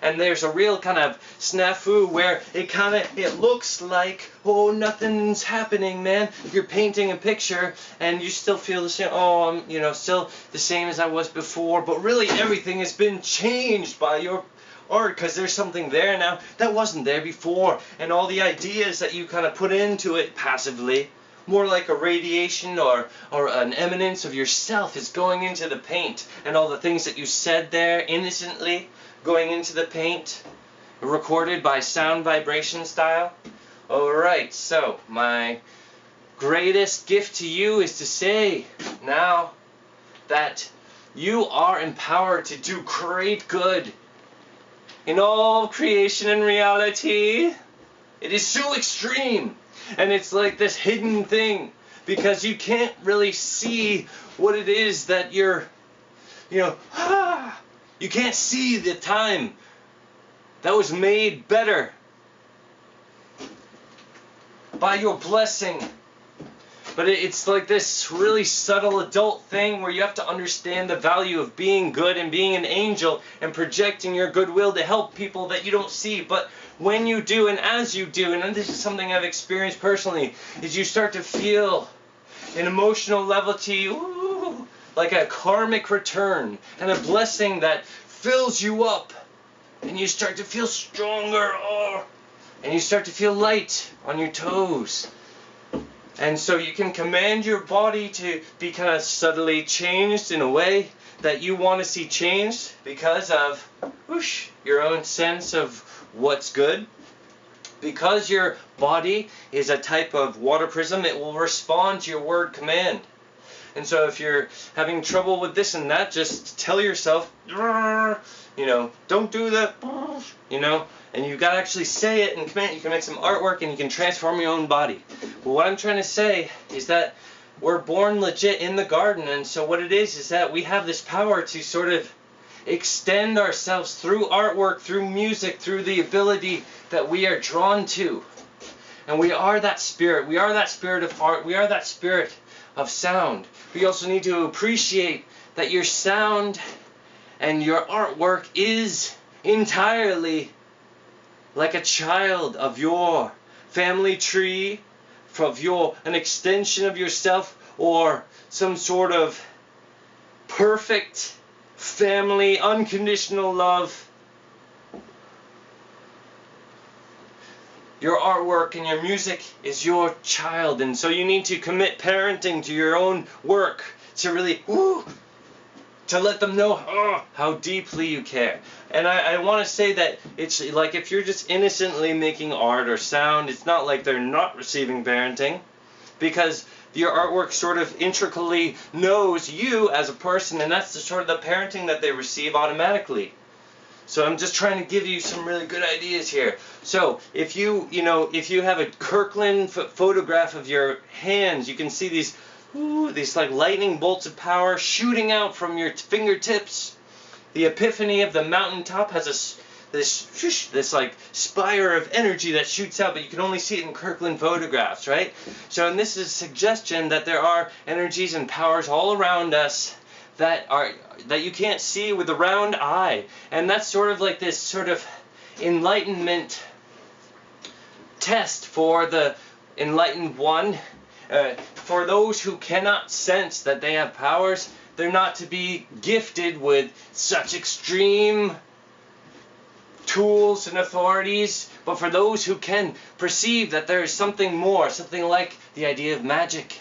And there's a real kind of snafu where it looks like, oh, nothing's happening, man. You're painting a picture and you still feel the same, oh, I'm, still the same as I was before. But really everything has been changed by your art because there's something there now that wasn't there before. And all the ideas that you kind of put into it passively, more like a radiation or an eminence of yourself is going into the paint. And all the things that you said there innocently going into the paint, recorded by sound vibration style. Alright, so my greatest gift to you is to say now that you are empowered to do great good in all creation and reality. It is so extreme, and it's like this hidden thing because you can't really see what it is that you're, you can't see the time that was made better by your blessing. But it's like this really subtle adult thing where you have to understand the value of being good and being an angel and projecting your goodwill to help people that you don't see. But when you do and as you do, and this is something I've experienced personally, is you start to feel an emotional levity, like a karmic return and a blessing that fills you up, and you start to feel stronger, and you start to feel light on your toes. And so you can command your body to be kind of subtly changed in a way that you want to see changed because of your own sense of what's good, Because your body is a type of water prism, it will respond to your word command. And so if you're having trouble with this and that, just tell yourself, you know, don't do that, you know, and you've got to actually say it and command. You can make some artwork and you can transform your own body. But what I'm trying to say is that we're born legit in the garden, and so what it is that we have this power to sort of extend ourselves through artwork, through music, through the ability that we are drawn to. And we are that spirit. We are that spirit of art. We are that spirit of sound. We also need to appreciate that your sound and your artwork is entirely like a child of your family tree, of an extension of yourself, or some sort of perfect family, unconditional love. Your artwork and your music is your child, and so you need to commit parenting to your own work to really, to let them know how deeply you care. And I want to say that it's like if you're just innocently making art or sound, it's not like they're not receiving parenting, because your artwork sort of intricately knows you as a person, and that's the sort of the parenting that they receive automatically. So I'm just trying to give you some really good ideas here. So if you have a Kirkland photograph of your hands, you can see these like lightning bolts of power shooting out from your fingertips. The epiphany of the mountaintop has this like spire of energy that shoots out, but you can only see it in Kirkland photographs, right? So, and this is a suggestion that there are energies and powers all around us that you can't see with the round eye, and that's sort of like this sort of enlightenment test for the enlightened one. For those who cannot sense that they have powers, they're not to be gifted with such extreme tools and authorities, but for those who can perceive that there is something more, something like the idea of magic,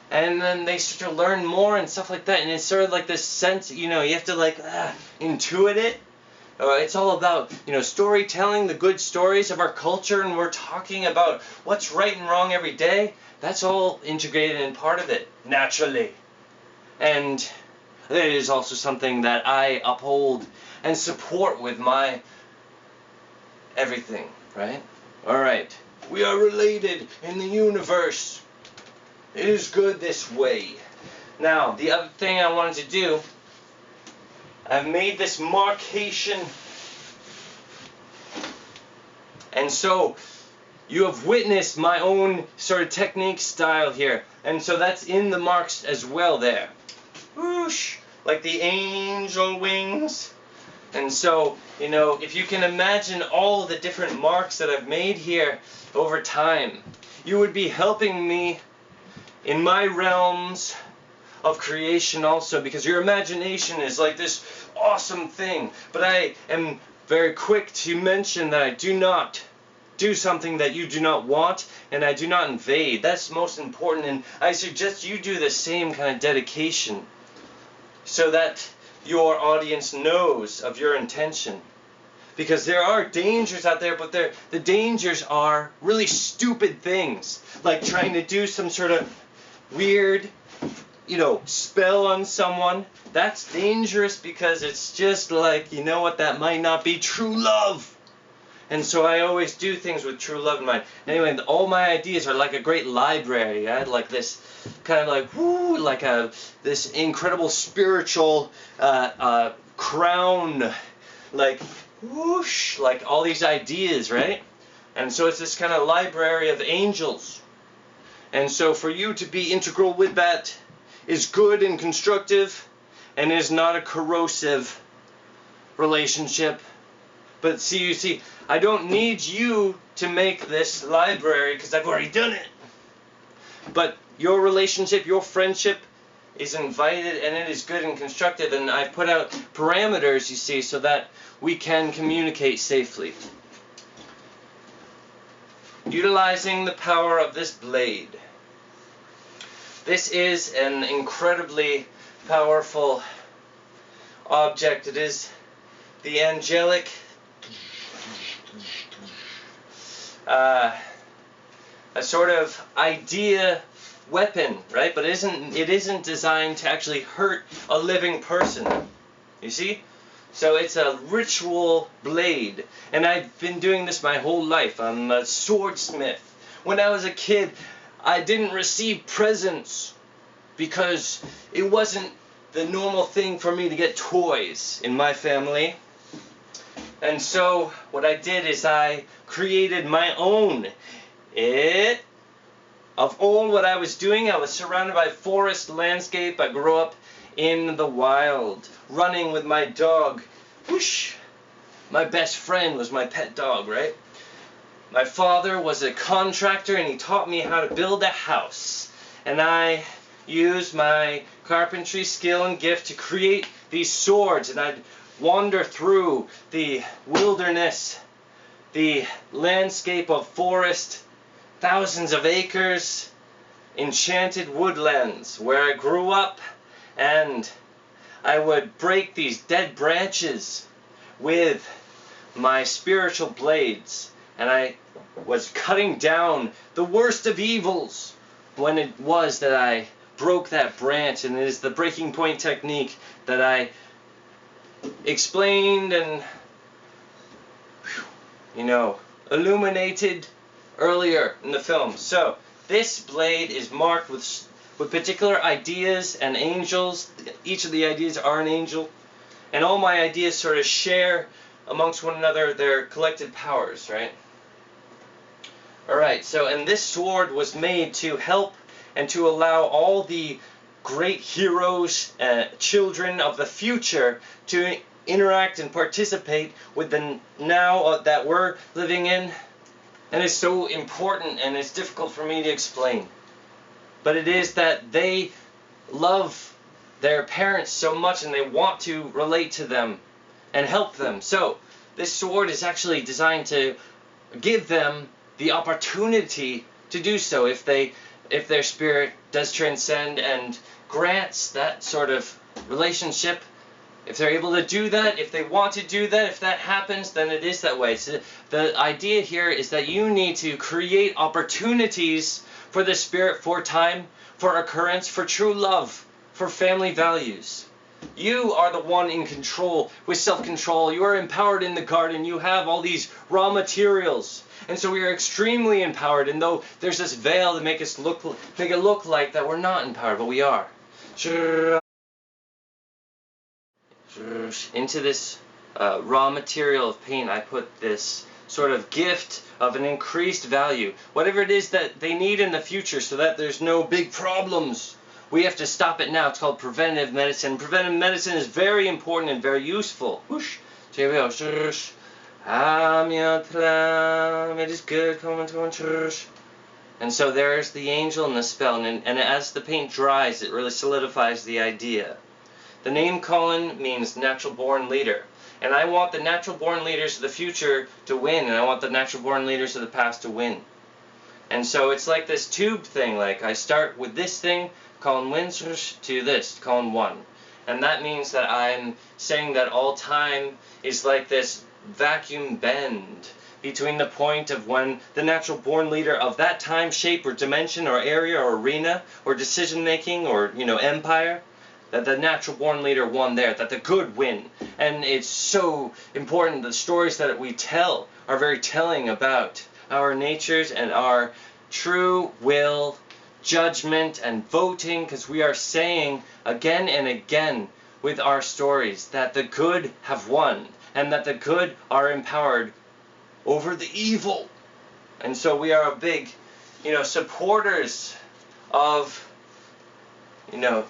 and then they sort of learn more and stuff like that, and it's sort of like this sense, you have to like intuit it. It's all about, storytelling, the good stories of our culture, and we're talking about what's right and wrong every day. That's all integrated in part of it, naturally. And it is also something that I uphold and support with my everything, right? Alright, we are related in the universe. It is good this way. Now, the other thing I wanted to do, I've made this marcation, and so you have witnessed my own sort of technique style here, and so that's in the marks as well there. Whoosh, like the angel wings. And so, if you can imagine all the different marks that I've made here over time, you would be helping me in my realms of creation also, because your imagination is like this awesome thing. But I am very quick to mention that I do not do something that you do not want, and I do not invade. That's most important, and I suggest you do the same kind of dedication so that your audience knows of your intention. Because there are dangers out there, but the dangers are really stupid things, like trying to do some sort of weird, spell on someone. That's dangerous because it's just like, that might not be true love. And so I always do things with true love in mind. Anyway, all my ideas are like a great library. I had like this kind of like, this incredible spiritual crown, like whoosh, like all these ideas, right? And so it's this kind of library of angels. And so for you to be integral with that is good and constructive, and is not a corrosive relationship. But you see, I don't need you to make this library because I've already done it. But your relationship, your friendship is invited, and it is good and constructive, and I've put out parameters, you see, so that we can communicate safely. Utilizing the power of this blade. This is an incredibly powerful object. It is the angelic a sort of idea weapon, right? But it isn't designed to actually hurt a living person. You see? So it's a ritual blade, and I've been doing this my whole life. I'm a swordsmith. When I was a kid, I didn't receive presents because it wasn't the normal thing for me to get toys in my family. And so what I did is I created my own. Of all what I was doing, I was surrounded by forest landscape. I grew up in the wild, running with my dog. Whoosh! My best friend was my pet dog, right? My father was a contractor, and he taught me how to build a house. And I used my carpentry skill and gift to create these swords, and I'd wander through the wilderness, the landscape of forest, thousands of acres, enchanted woodlands where I grew up, and I would break these dead branches with my spiritual blades, and I was cutting down the worst of evils when it was that I broke that branch. And it is the breaking point technique that I explained and illuminated earlier in the film. So this blade is marked with particular ideas and angels. Each of the ideas are an angel, and all my ideas sort of share amongst one another their collected powers, right? Alright, so, and this sword was made to help and to allow all the great heroes, children of the future, to interact and participate with the now that we're living in. And it's so important, and it's difficult for me to explain. But it is that they love their parents so much, and they want to relate to them and help them. So this sword is actually designed to give them the opportunity to do so if their spirit does transcend and grants that sort of relationship. If they're able to do that, if they want to do that, if that happens, then it is that way. So the idea here is that you need to create opportunities for the spirit, for time, for occurrence, for true love, for family values. You are the one in control with self-control. You are empowered in the garden. You have all these raw materials. And so we are extremely empowered. And though there's this veil to make it look like that we're not empowered, but we are. Into this raw material of paint, I put this sort of gift of an increased value. Whatever it is that they need in the future, so that there's no big problems. We have to stop it now. It's called preventive medicine. Preventive medicine is very important and very useful. Whoosh. So here we go. It is good. And so there's the angel and the spell. And as the paint dries, it really solidifies the idea. The name Collin means natural born leader. And I want the natural born leaders of the future to win. And I want the natural born leaders of the past to win. And so it's like this tube thing. Like I start with this thing, Collin wins, to this, Collin won. And that means that I'm saying that all time is like this vacuum bend between the point of when the natural born leader of that time, shape, or dimension, or area, or arena, or decision making, or empire, that the natural born leader won there, that the good win. And it's so important. The stories that we tell are very telling about our natures and our true will, judgment, and voting, because we are saying again and again with our stories that the good have won, and that the good are empowered over the evil. And so we are a big, supporters of,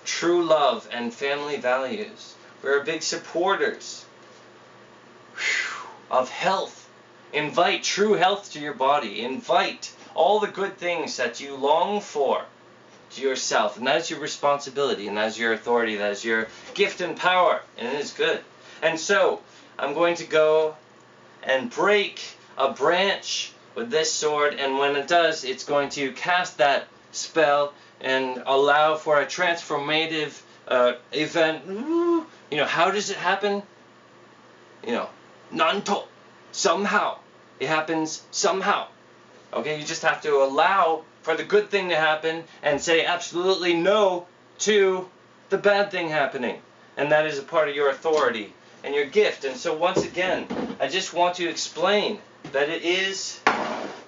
true love and family values. We're big supporters of health. Invite true health to your body. Invite all the good things that you long for to yourself. And that is your responsibility, and that is your authority, that is your gift and power, and it is good. And so I'm going to go and break a branch with this sword, and when it does, it's going to cast that spell and allow for a transformative event. How does it happen? Nanto. Somehow. It happens somehow. Okay, you just have to allow for the good thing to happen and say absolutely no to the bad thing happening. And that is a part of your authority and your gift. And so once again, I just want to explain that it is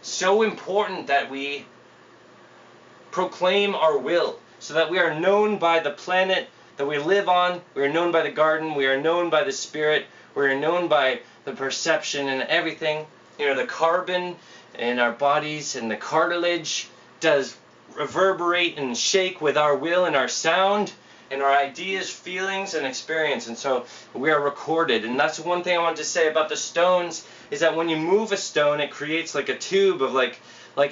so important that we proclaim our will, so that we are known by the planet that we live on, we are known by the garden, we are known by the spirit, we are known by the perception and everything. You know, the carbon in our bodies and the cartilage does reverberate and shake with our will and our sound and our ideas, feelings, and experience. And so we are recorded. And that's one thing I wanted to say about the stones, is that when you move a stone, it creates like a tube of like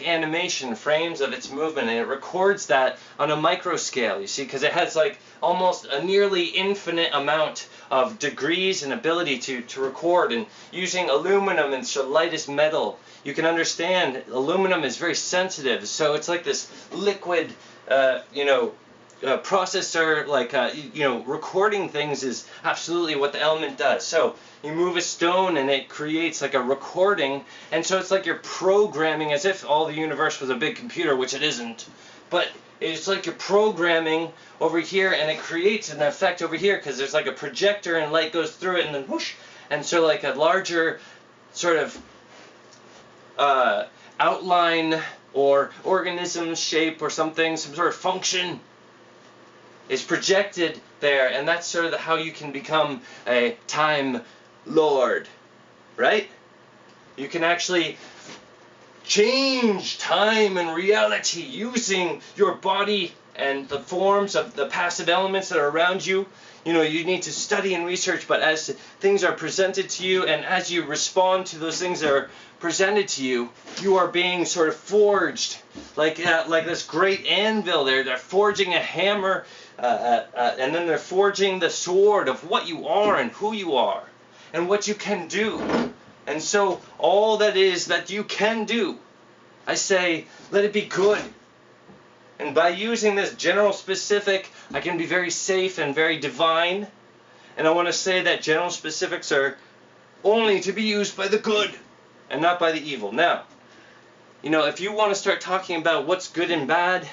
animation, frames of its movement, and it records that on a micro scale, you see, because it has like almost a nearly infinite amount of degrees and ability to record. And using aluminum, and so light as metal, you can understand aluminum is very sensitive, so it's like this liquid processor, like recording things is absolutely what the element does. So you move a stone and it creates like a recording, and so it's like you're programming, as if all the universe was a big computer, which it isn't, but it's like you're programming over here, and it creates an effect over here because there's like a projector and light goes through it, and then whoosh, and so like a larger sort of outline or organism shape or something, some sort of function is projected there, and that's sort of how you can become a time lord, right? You can actually change time and reality using your body and the forms of the passive elements that are around you. You know, you need to study and research, but as things are presented to you, and as you respond to those things that are presented to you, you are being sort of forged, like this great anvil. They're forging a hammer, and then they're forging the sword of what you are and who you are and what you can do. And so all that is that you can do, I say, let it be good. And by using this general specific, I can be very safe and very divine. And I want to say that general specifics are only to be used by the good and not by the evil. Now, you know, if you want to start talking about what's good and bad,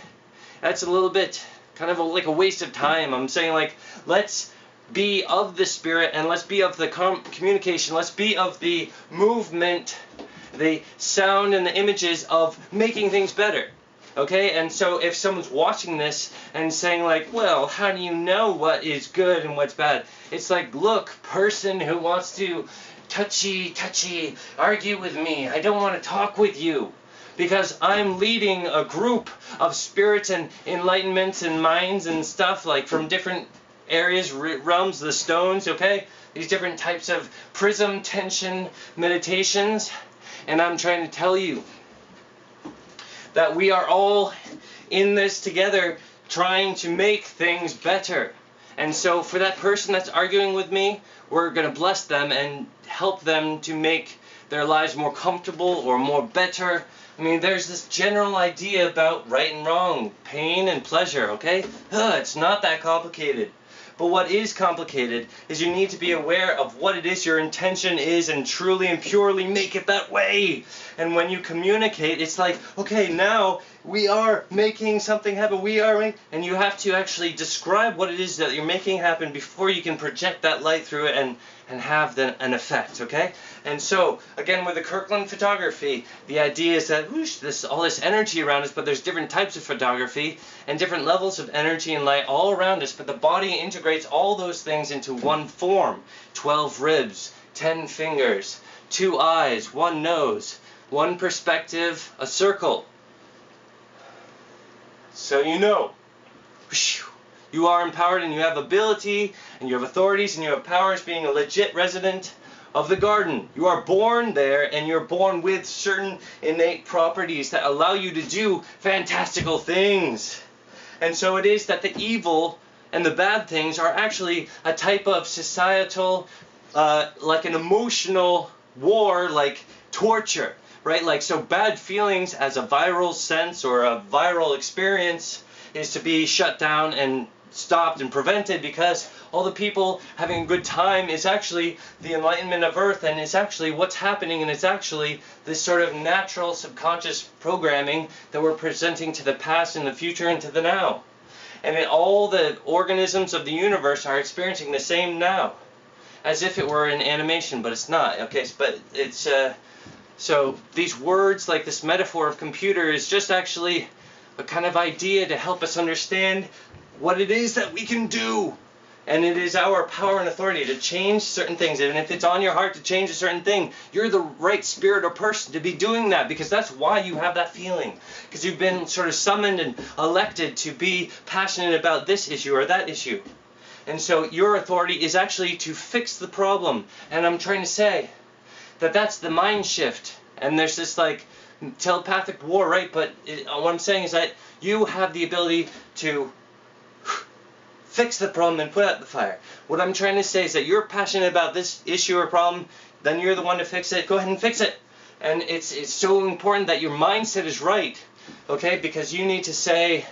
that's a little bit kind of like a waste of time. I'm saying, like, let's be of the spirit, and let's be of the communication, let's be of the movement, the sound and the images of making things better. Okay, and so if someone's watching this and saying like, well, how do you know what is good and what's bad? It's like, look, person who wants to touchy argue with me, I don't want to talk with you, because I'm leading a group of spirits and enlightenments and minds and stuff, like from different areas, realms, the stones, okay? These different types of prism, tension, meditations, and I'm trying to tell you that we are all in this together, trying to make things better. And so for that person that's arguing with me, we're going to bless them and help them to make their lives more comfortable or more better. I mean, there's this general idea about right and wrong, pain and pleasure, okay? It's not that complicated. But what is complicated is you need to be aware of what it is your intention is, and truly and purely make it that way. And when you communicate, it's like, okay, now we are making something happen. And you have to actually describe what it is that you're making happen before you can project that light through it and have an effect, okay? And so, again, with the Kirkland photography, the idea is that whoosh, all this energy around us, but there's different types of photography and different levels of energy and light all around us, but the body integrates all those things into one form. 12 ribs, 10 fingers, 2 eyes, 1 nose, 1 perspective, a circle. So you know, whoosh, you are empowered, and you have ability, and you have authorities, and you have powers, being a legit resident of the garden. You are born there, and you're born with certain innate properties that allow you to do fantastical things. And so it is that the evil and the bad things are actually a type of societal, like an emotional war, like torture, right? Like, so bad feelings as a viral sense or a viral experience is to be shut down and stopped and prevented, because all the people having a good time is actually the enlightenment of Earth, and it's actually what's happening, and it's actually this sort of natural subconscious programming that we're presenting to the past and the future and to the now. And all the organisms of the universe are experiencing the same now, as if it were an animation, but it's not. Okay, but it's so these words, like this metaphor of computer, is just actually a kind of idea to help us understand what it is that we can do. And it is our power and authority to change certain things. And if it's on your heart to change a certain thing, you're the right spirit or person to be doing that, because that's why you have that feeling. Because you've been sort of summoned and elected to be passionate about this issue or that issue. And so your authority is actually to fix the problem. And I'm trying to say that that's the mind shift. And there's this like telepathic war, right? But what I'm saying is that you have the ability to fix the problem and put out the fire. What I'm trying to say is that you're passionate about this issue or problem, then you're the one to fix it. Go ahead and fix it. And it's so important that your mindset is right, okay? Because you need to say,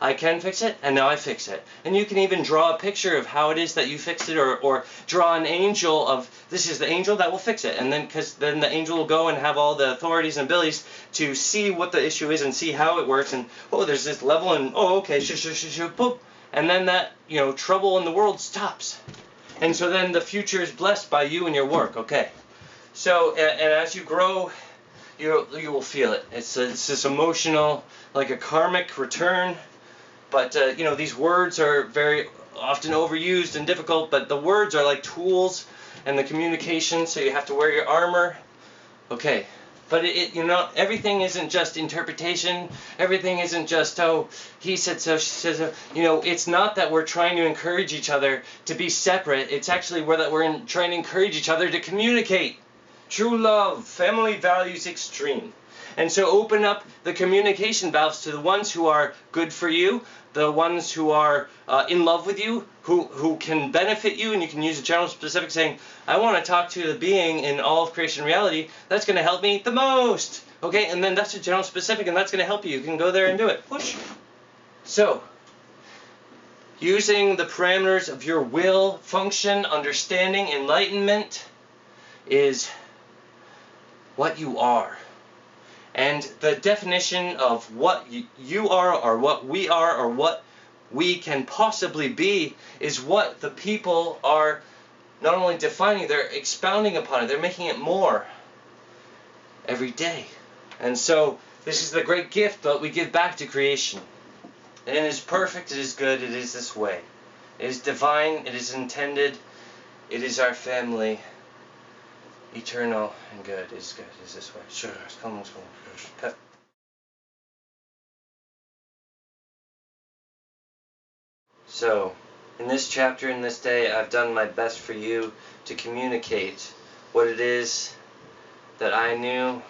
I can fix it, and now I fix it. And you can even draw a picture of how it is that you fixed it, or draw an angel of, this is the angel that will fix it. And then, because then the angel will go and have all the authorities and abilities to see what the issue is and see how it works. And, oh, there's this level, and, oh, okay, boop. And then that, trouble in the world stops. And so then the future is blessed by you and your work, okay? So, and as you grow, you will feel it. It's this emotional, like a karmic return. But, these words are very often overused and difficult, but the words are like tools and the communication, so you have to wear your armor. Okay. But everything isn't just interpretation. Everything isn't just, oh, he said so, she said so. It's not that we're trying to encourage each other to be separate. It's actually that we're trying to encourage each other to communicate. True love, family values extreme. And so open up the communication valves to the ones who are good for you, the ones who are in love with you, who can benefit you, and you can use a general specific saying, I want to talk to the being in all of creation reality that's going to help me the most. Okay, and then that's a general specific, and that's going to help you. You can go there and do it. Push. So, using the parameters of your will, function, understanding, enlightenment is what you are. And the definition of what you are, or what we are, or what we can possibly be, is what the people are not only defining, they're expounding upon it. They're making it more every day. And so this is the great gift that we give back to creation. And it is perfect, it is good, it is this way. It is divine, it is intended, it is our family. Eternal and good is this way. Sure, come on. So, in this chapter, in this day, I've done my best for you to communicate what it is that I knew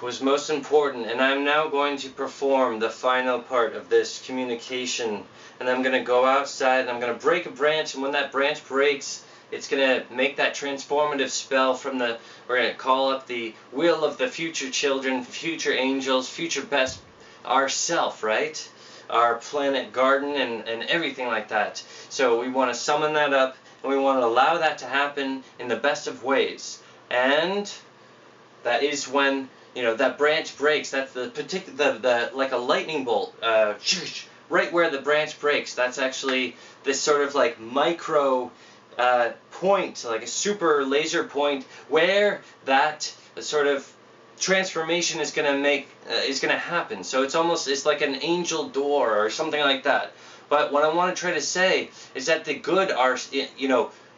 was most important, and I'm now going to perform the final part of this communication, and I'm going to go outside and I'm going to break a branch, and when that branch breaks, it's going to make that transformative spell from we're going to call up the will of the future children, future angels, future best, ourself, right? Our planet garden and everything like that. So we want to summon that up, and we want to allow that to happen in the best of ways. And that is when, that branch breaks. That's the particular, like a lightning bolt, right where the branch breaks. That's actually this sort of like micro point, like a super laser point, where that sort of transformation is going to happen. So it's like an angel door or something like that. But what I want to try to say is that the good are,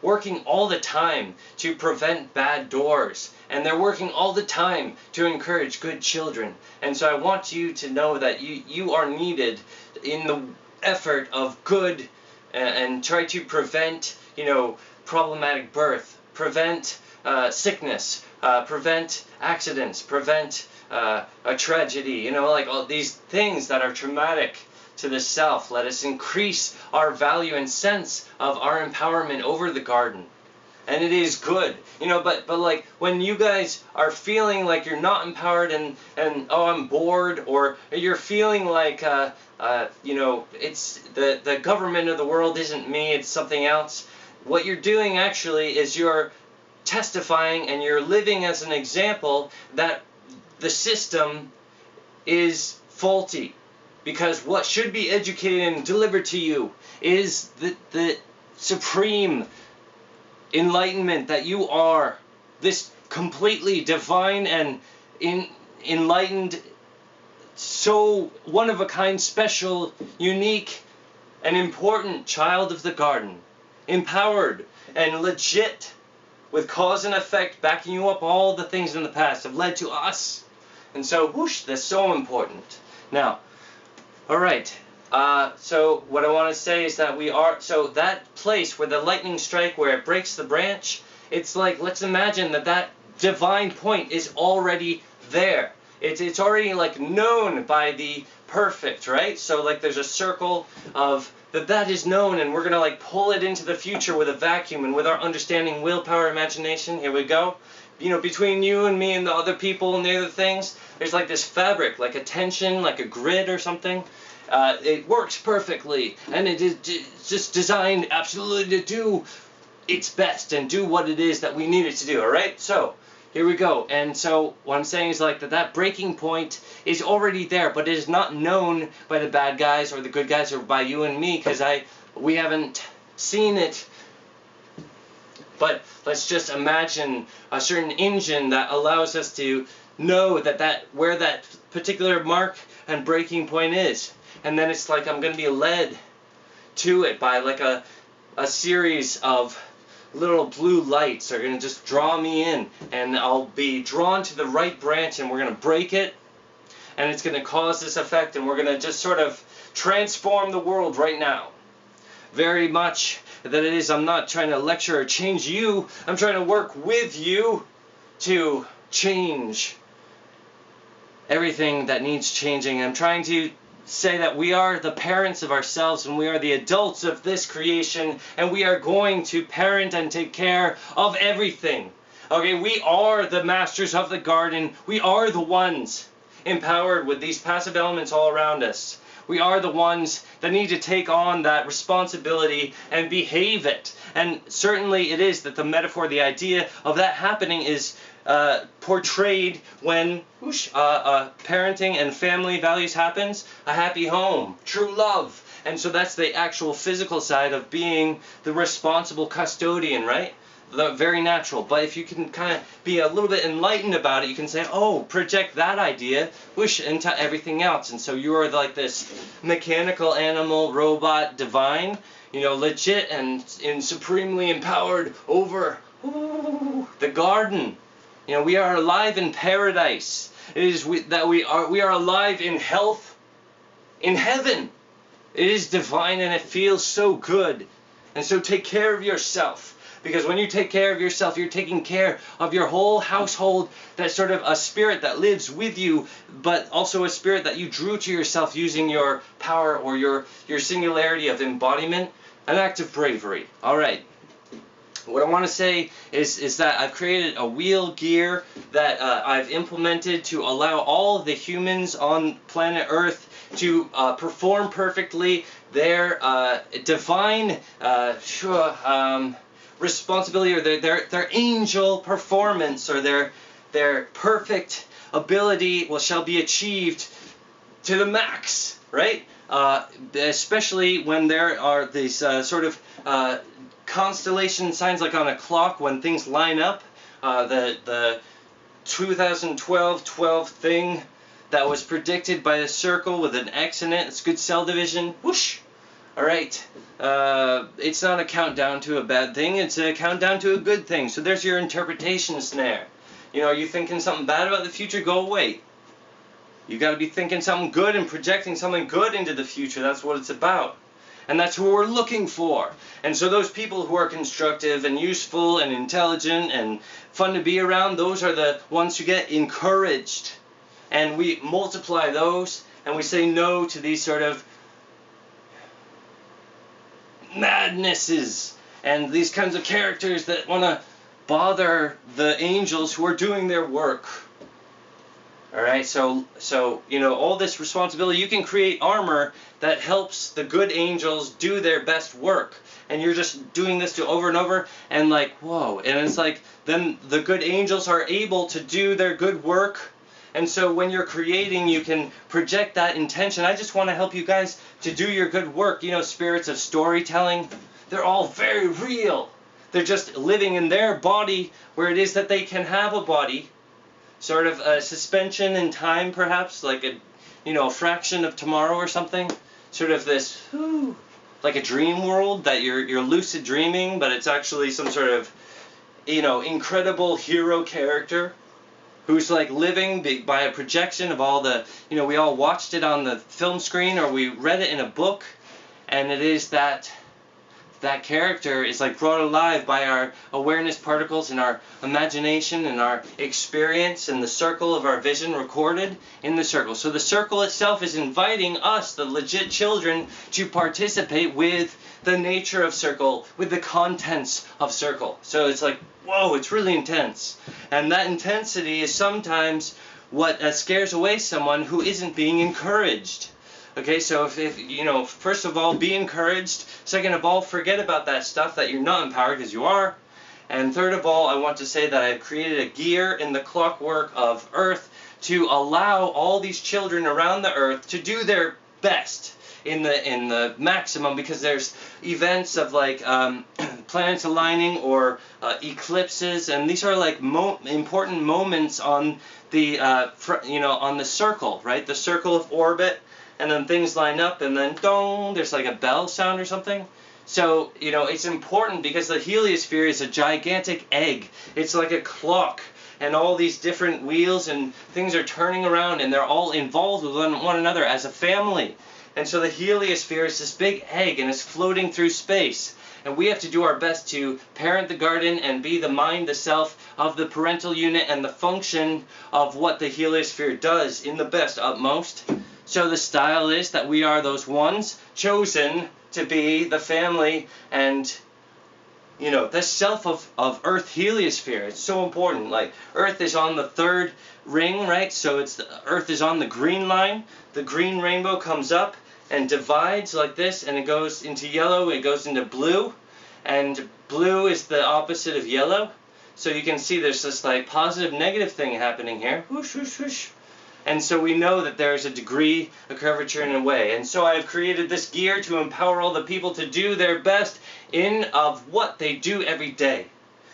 working all the time to prevent bad doors, and they're working all the time to encourage good children. And so I want you to know that you are needed in the effort of good, and try to prevent problematic birth, prevent sickness, prevent accidents, prevent a tragedy, like all these things that are traumatic to the self. Let us increase our value and sense of our empowerment over the garden. and it is good, you know. But like when you guys are feeling like you're not empowered and oh, I'm bored, or you're feeling like you know, it's the government of the world isn't me, it's something else. What you're doing actually is you're testifying and you're living as an example that the system is faulty, because what should be educated and delivered to you is the supreme enlightenment that you are, this completely divine and enlightened, so one of a kind, special, unique, and important child of the garden, empowered and legit, with cause and effect backing you up. All the things in the past have led to us, and so whoosh, that's so important. Now, all right, so what I want to say is that we are, so that place where the lightning strike, where it breaks the branch, it's like, let's imagine that that divine point is already there. It's already like known by the perfect, right? So like there's a circle of that is known, and we're gonna like pull it into the future with a vacuum and with our understanding, willpower, imagination. Here we go. You know, between you and me and the other people and the other things, there's like this fabric, like a tension, like a grid or something. It works perfectly, and it is just designed absolutely to do its best and do what it is that we need it to do. All right, so here we go. And so what I'm saying is like that breaking point is already there, but it is not known by the bad guys or the good guys or by you and me, because we haven't seen it. But let's just imagine a certain engine that allows us to know that where that particular mark and breaking point is. And then it's like I'm going to be led to it by like a series of little blue lights are going to just draw me in, and I'll be drawn to the right branch, and we're going to break it, and it's going to cause this effect, and we're going to just sort of transform the world right now. Very much that it is, I'm not trying to lecture or change you, I'm trying to work with you to change everything that needs changing. I'm trying to say that we are the parents of ourselves, and we are the adults of this creation, and we are going to parent and take care of everything. Okay, we are the masters of the garden. We are the ones empowered with these passive elements all around us. We are the ones that need to take on that responsibility and behave it. And certainly it is that the metaphor, the idea of that happening is portrayed when parenting and family values happens, a happy home, true love. And so that's the actual physical side of being the responsible custodian, right? Very natural. But if you can kind of be a little bit enlightened about it, you can say, oh, project that idea into everything else. And so you are like this mechanical animal, robot, divine, you know, legit and supremely empowered over the garden. You know, we are alive in paradise. It is that we are alive in health, in heaven. It is divine, and it feels so good. And so take care of yourself, because when you take care of yourself, you're taking care of your whole household. That's sort of a spirit that lives with you, but also a spirit that you drew to yourself using your power or your singularity of embodiment. An act of bravery. All right. What I want to say is that I've created a wheel gear that I've implemented to allow all of the humans on planet Earth to perform perfectly their divine responsibility, or their angel performance, or their perfect ability shall be achieved to the max, right? Especially when there are these sort of constellation signs, like on a clock, when things line up. The 2012 thing that was predicted by a circle with an X in it. It's good cell division. Whoosh! Alright. It's not a countdown to a bad thing. It's a countdown to a good thing. So there's your interpretation snare. You know, are you thinking something bad about the future? Go away. You got to be thinking something good and projecting something good into the future. That's what it's about. And that's who we're looking for. And so those people who are constructive and useful and intelligent and fun to be around, those are the ones who get encouraged. And we multiply those, and we say no to these sort of madnesses. and these kinds of characters that want to bother the angels who are doing their work. Alright, so you know, all this responsibility, you can create armor that helps the good angels do their best work. And you're just doing this over and over, and like, whoa. And it's like, then the good angels are able to do their good work. And so when you're creating, you can project that intention. I just want to help you guys to do your good work. You know, spirits of storytelling, they're all very real. They're just living in their body where it is that they can have a body. Sort of a suspension in time, perhaps, like a, you know, a fraction of tomorrow or something. Sort of this, like a dream world that you're lucid dreaming, but it's actually some sort of, you know, incredible hero character who's like living by a projection of all the, you know, we all watched it on the film screen or we read it in a book, and it is that character is like brought alive by our awareness particles and our imagination and our experience and the circle of our vision recorded in the circle. So the circle itself is inviting us, the legit children, to participate with the nature of circle, with the contents of circle. So it's like, whoa, it's really intense. And that intensity is sometimes what scares away someone who isn't being encouraged. Okay, so if you know, first of all, be encouraged. Second of all, forget about that stuff that you're not empowered, because you are. And third of all, I want to say that I've created a gear in the clockwork of Earth to allow all these children around the Earth to do their best in the maximum, because there's events of like planets aligning or eclipses, and these are like important moments on the you know, on the circle, right? The circle of orbit. And then things line up, and then dong, there's like a bell sound or something. So, you know, it's important because the heliosphere is a gigantic egg. It's like a clock, and all these different wheels and things are turning around, and they're all involved with one another as a family. And so the heliosphere is this big egg, and it's floating through space. And we have to do our best to parent the garden and be the mind, the self of the parental unit and the function of what the heliosphere does in the best utmost. So the style is that we are those ones chosen to be the family and, you know, the self of Earth heliosphere. It's so important. Like, Earth is on the third ring, right? So it's Earth is on the green line. The green rainbow comes up and divides like this, and it goes into yellow, it goes into blue, and blue is the opposite of yellow. So you can see there's this like positive negative thing happening here. Whoosh, whoosh, whoosh. And so we know that there's a degree, a curvature, and a way. And so I have created this gear to empower all the people to do their best in of what they do every day.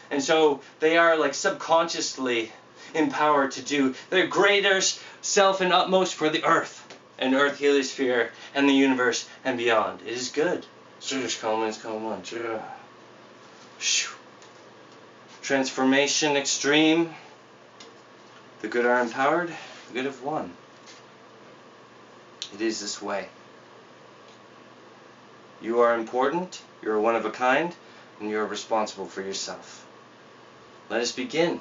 And so they are like subconsciously empowered to do their greater self and utmost for the Earth and Earth heliosphere and the universe and beyond. It is good. Transformation extreme. The good are empowered. The good have won. It is this way. You are important, you are one of a kind, and you are responsible for yourself. Let us begin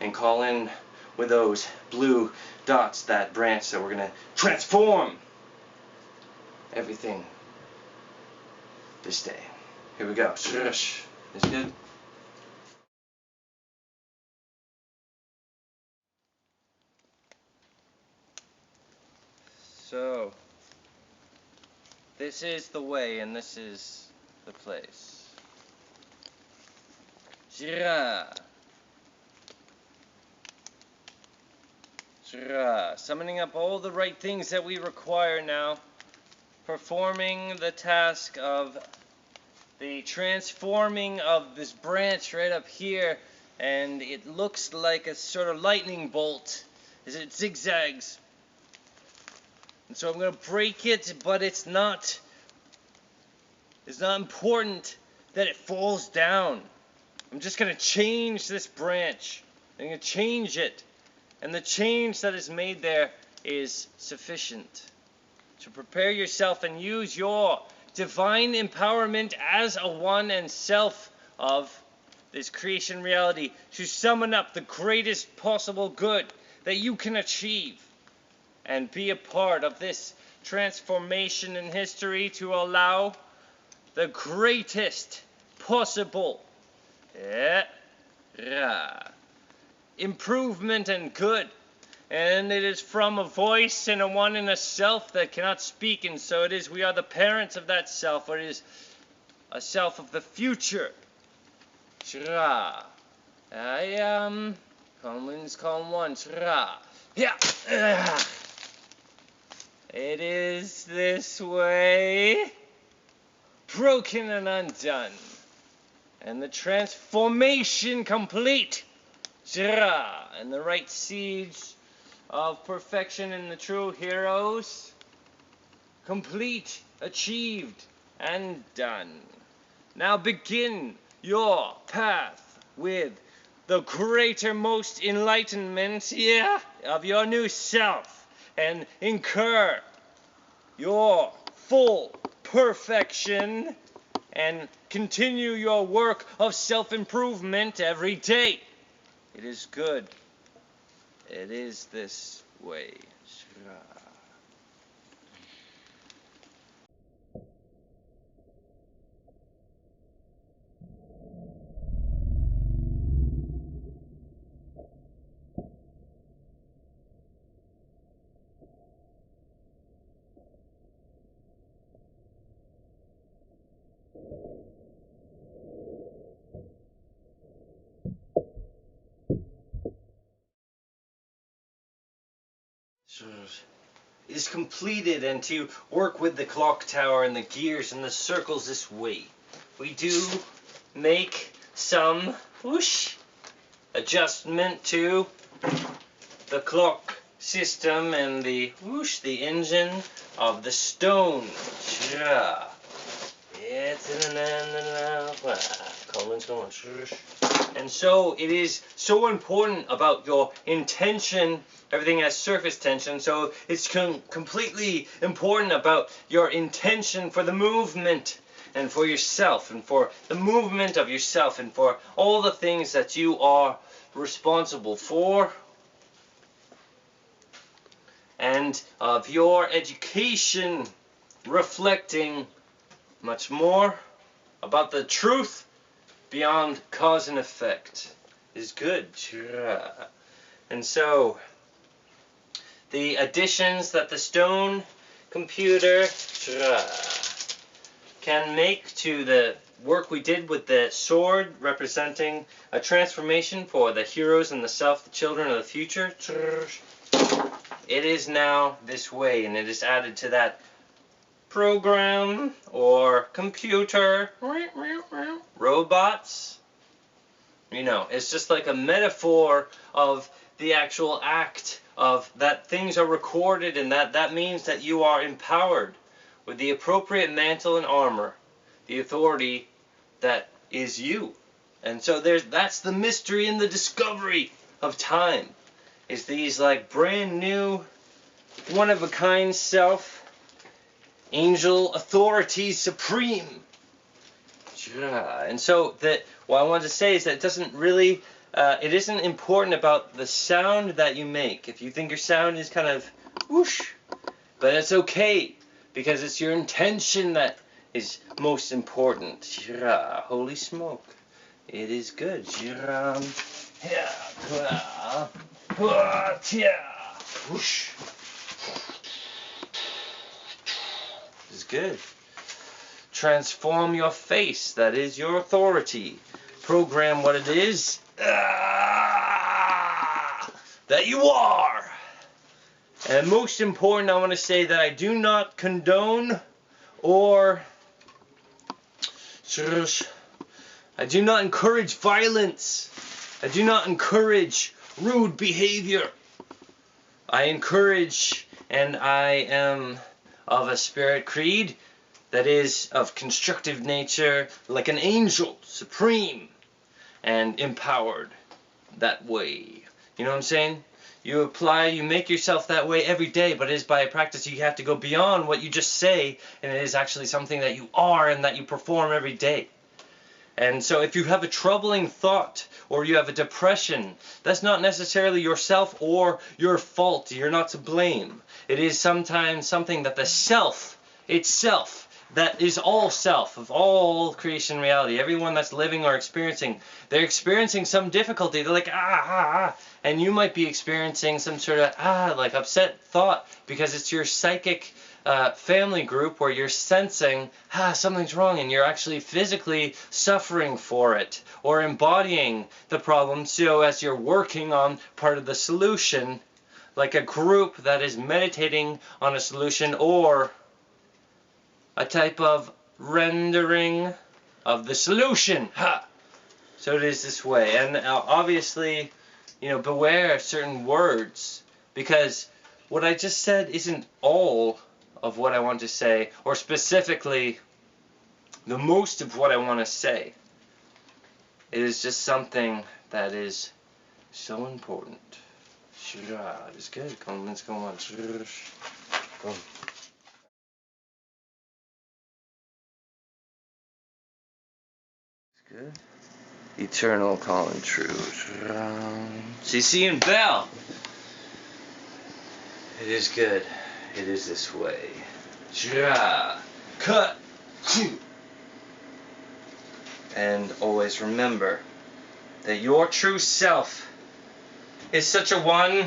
and call in with those blue dots, that branch that we're going to transform everything this day. Here we go. Shush. Is good? So, this is the way, and this is the place. Jira. Jira. Summoning up all the right things that we require now. Performing the task of the transforming of this branch right up here. And it looks like a sort of lightning bolt as it zigzags. And so I'm going to break it, but it's not important that it falls down. I'm just going to change this branch. I'm going to change it. And the change that is made there is sufficient. So prepare yourself and use your divine empowerment as a one and self of this creation reality to summon up the greatest possible good that you can achieve. And be a part of this transformation in history to allow the greatest possible. Improvement and good. And it is from a voice and a one and a self that cannot speak, and so it is we are the parents of that self, or it is a self of the future. I am Collin's Collin 1. It is this way, broken and undone, and the transformation complete. And the right seeds of perfection in the true heroes, complete, achieved, and done. Now begin your path with the greater most enlightenment, of your new self, and incur your full perfection, and continue your work of self-improvement every day. It is good. It is this way. Is completed, and to work with the clock tower and the gears and the circles this way. We do make some adjustment to the clock system and the engine of the stone. And so it is so important about your intention. Everything has surface tension, so it's completely important about your intention for the movement and for yourself and for the movement of yourself and for all the things that you are responsible for, and of your education reflecting much more about the truth beyond cause and effect is good. And so the additions that the stone computer can make to the work we did with the sword, representing a transformation for the heroes and the self, the children of the future, it is now this way, and it is added to that program or computer, robots. It's just like a metaphor of the actual act of that things are recorded, and that means that you are empowered with the appropriate mantle and armor, the authority that is you. And so that's the mystery and the discovery of time, is these like brand new, one of a kind self, angel authorities supreme. And so what I wanted to say is that it doesn't really it isn't important about the sound that you make. If you think your sound is kind of whoosh, but it's okay, because it's your intention that is most important. Holy smoke. It is good. Whoosh. It's good. Transform your face. That is your authority. Program what it is that you are. And most important, I want to say that I do not condone or I do not encourage violence. I do not encourage rude behavior. I encourage, and I am of a spirit creed that is of constructive nature, like an angel, supreme and empowered that way. You know what I'm saying? You make yourself that way every day, but it is by practice. You have to go beyond what you just say, and it is actually something that you are and that you perform every day. And so if you have a troubling thought or you have a depression, that's not necessarily yourself or your fault. You're not to blame. It is sometimes something that the self itself that is all self, of all creation reality. Everyone that's living or experiencing, they're experiencing some difficulty. They're like, and you might be experiencing some sort of, like upset thought, because it's your psychic family group where you're sensing, something's wrong, and you're actually physically suffering for it, or embodying the problem, so as you're working on part of the solution, like a group that is meditating on a solution, or a type of rendering of the solution. So it is this way. And obviously, beware certain words, because what I just said isn't all of what I want to say, or specifically the most of what I want to say. It is just something that is so important. It's good. Let's go on. Go. Good. Eternal Collin true. CC and Bell. It is good. It is this way. Cut. And always remember that your true self is such a one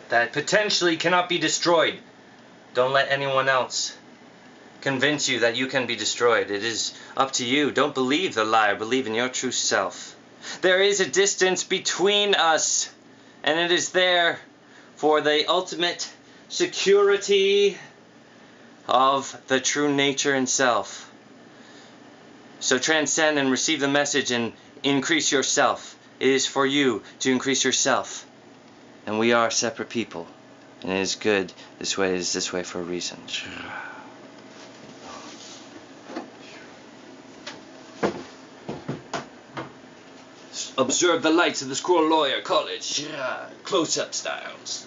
that potentially cannot be destroyed. Don't let anyone else convince you that you can be destroyed. It is up to you. Don't believe the liar. Believe in your true self. There is a distance between us, and it is there for the ultimate security of the true nature and self. So transcend and receive the message and increase yourself. It is for you to increase yourself. And we are separate people. And it is good. This way is this way for a reason. Observe the lights of the Squirrel Lawyer College. Close-up styles.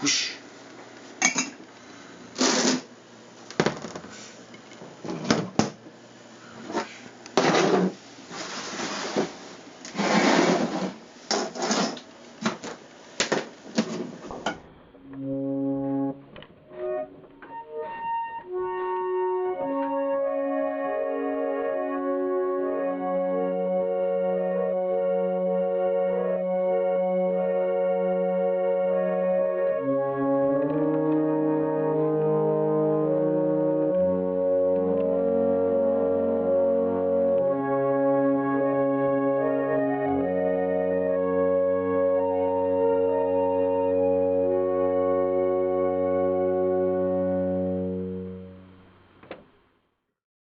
Whoosh.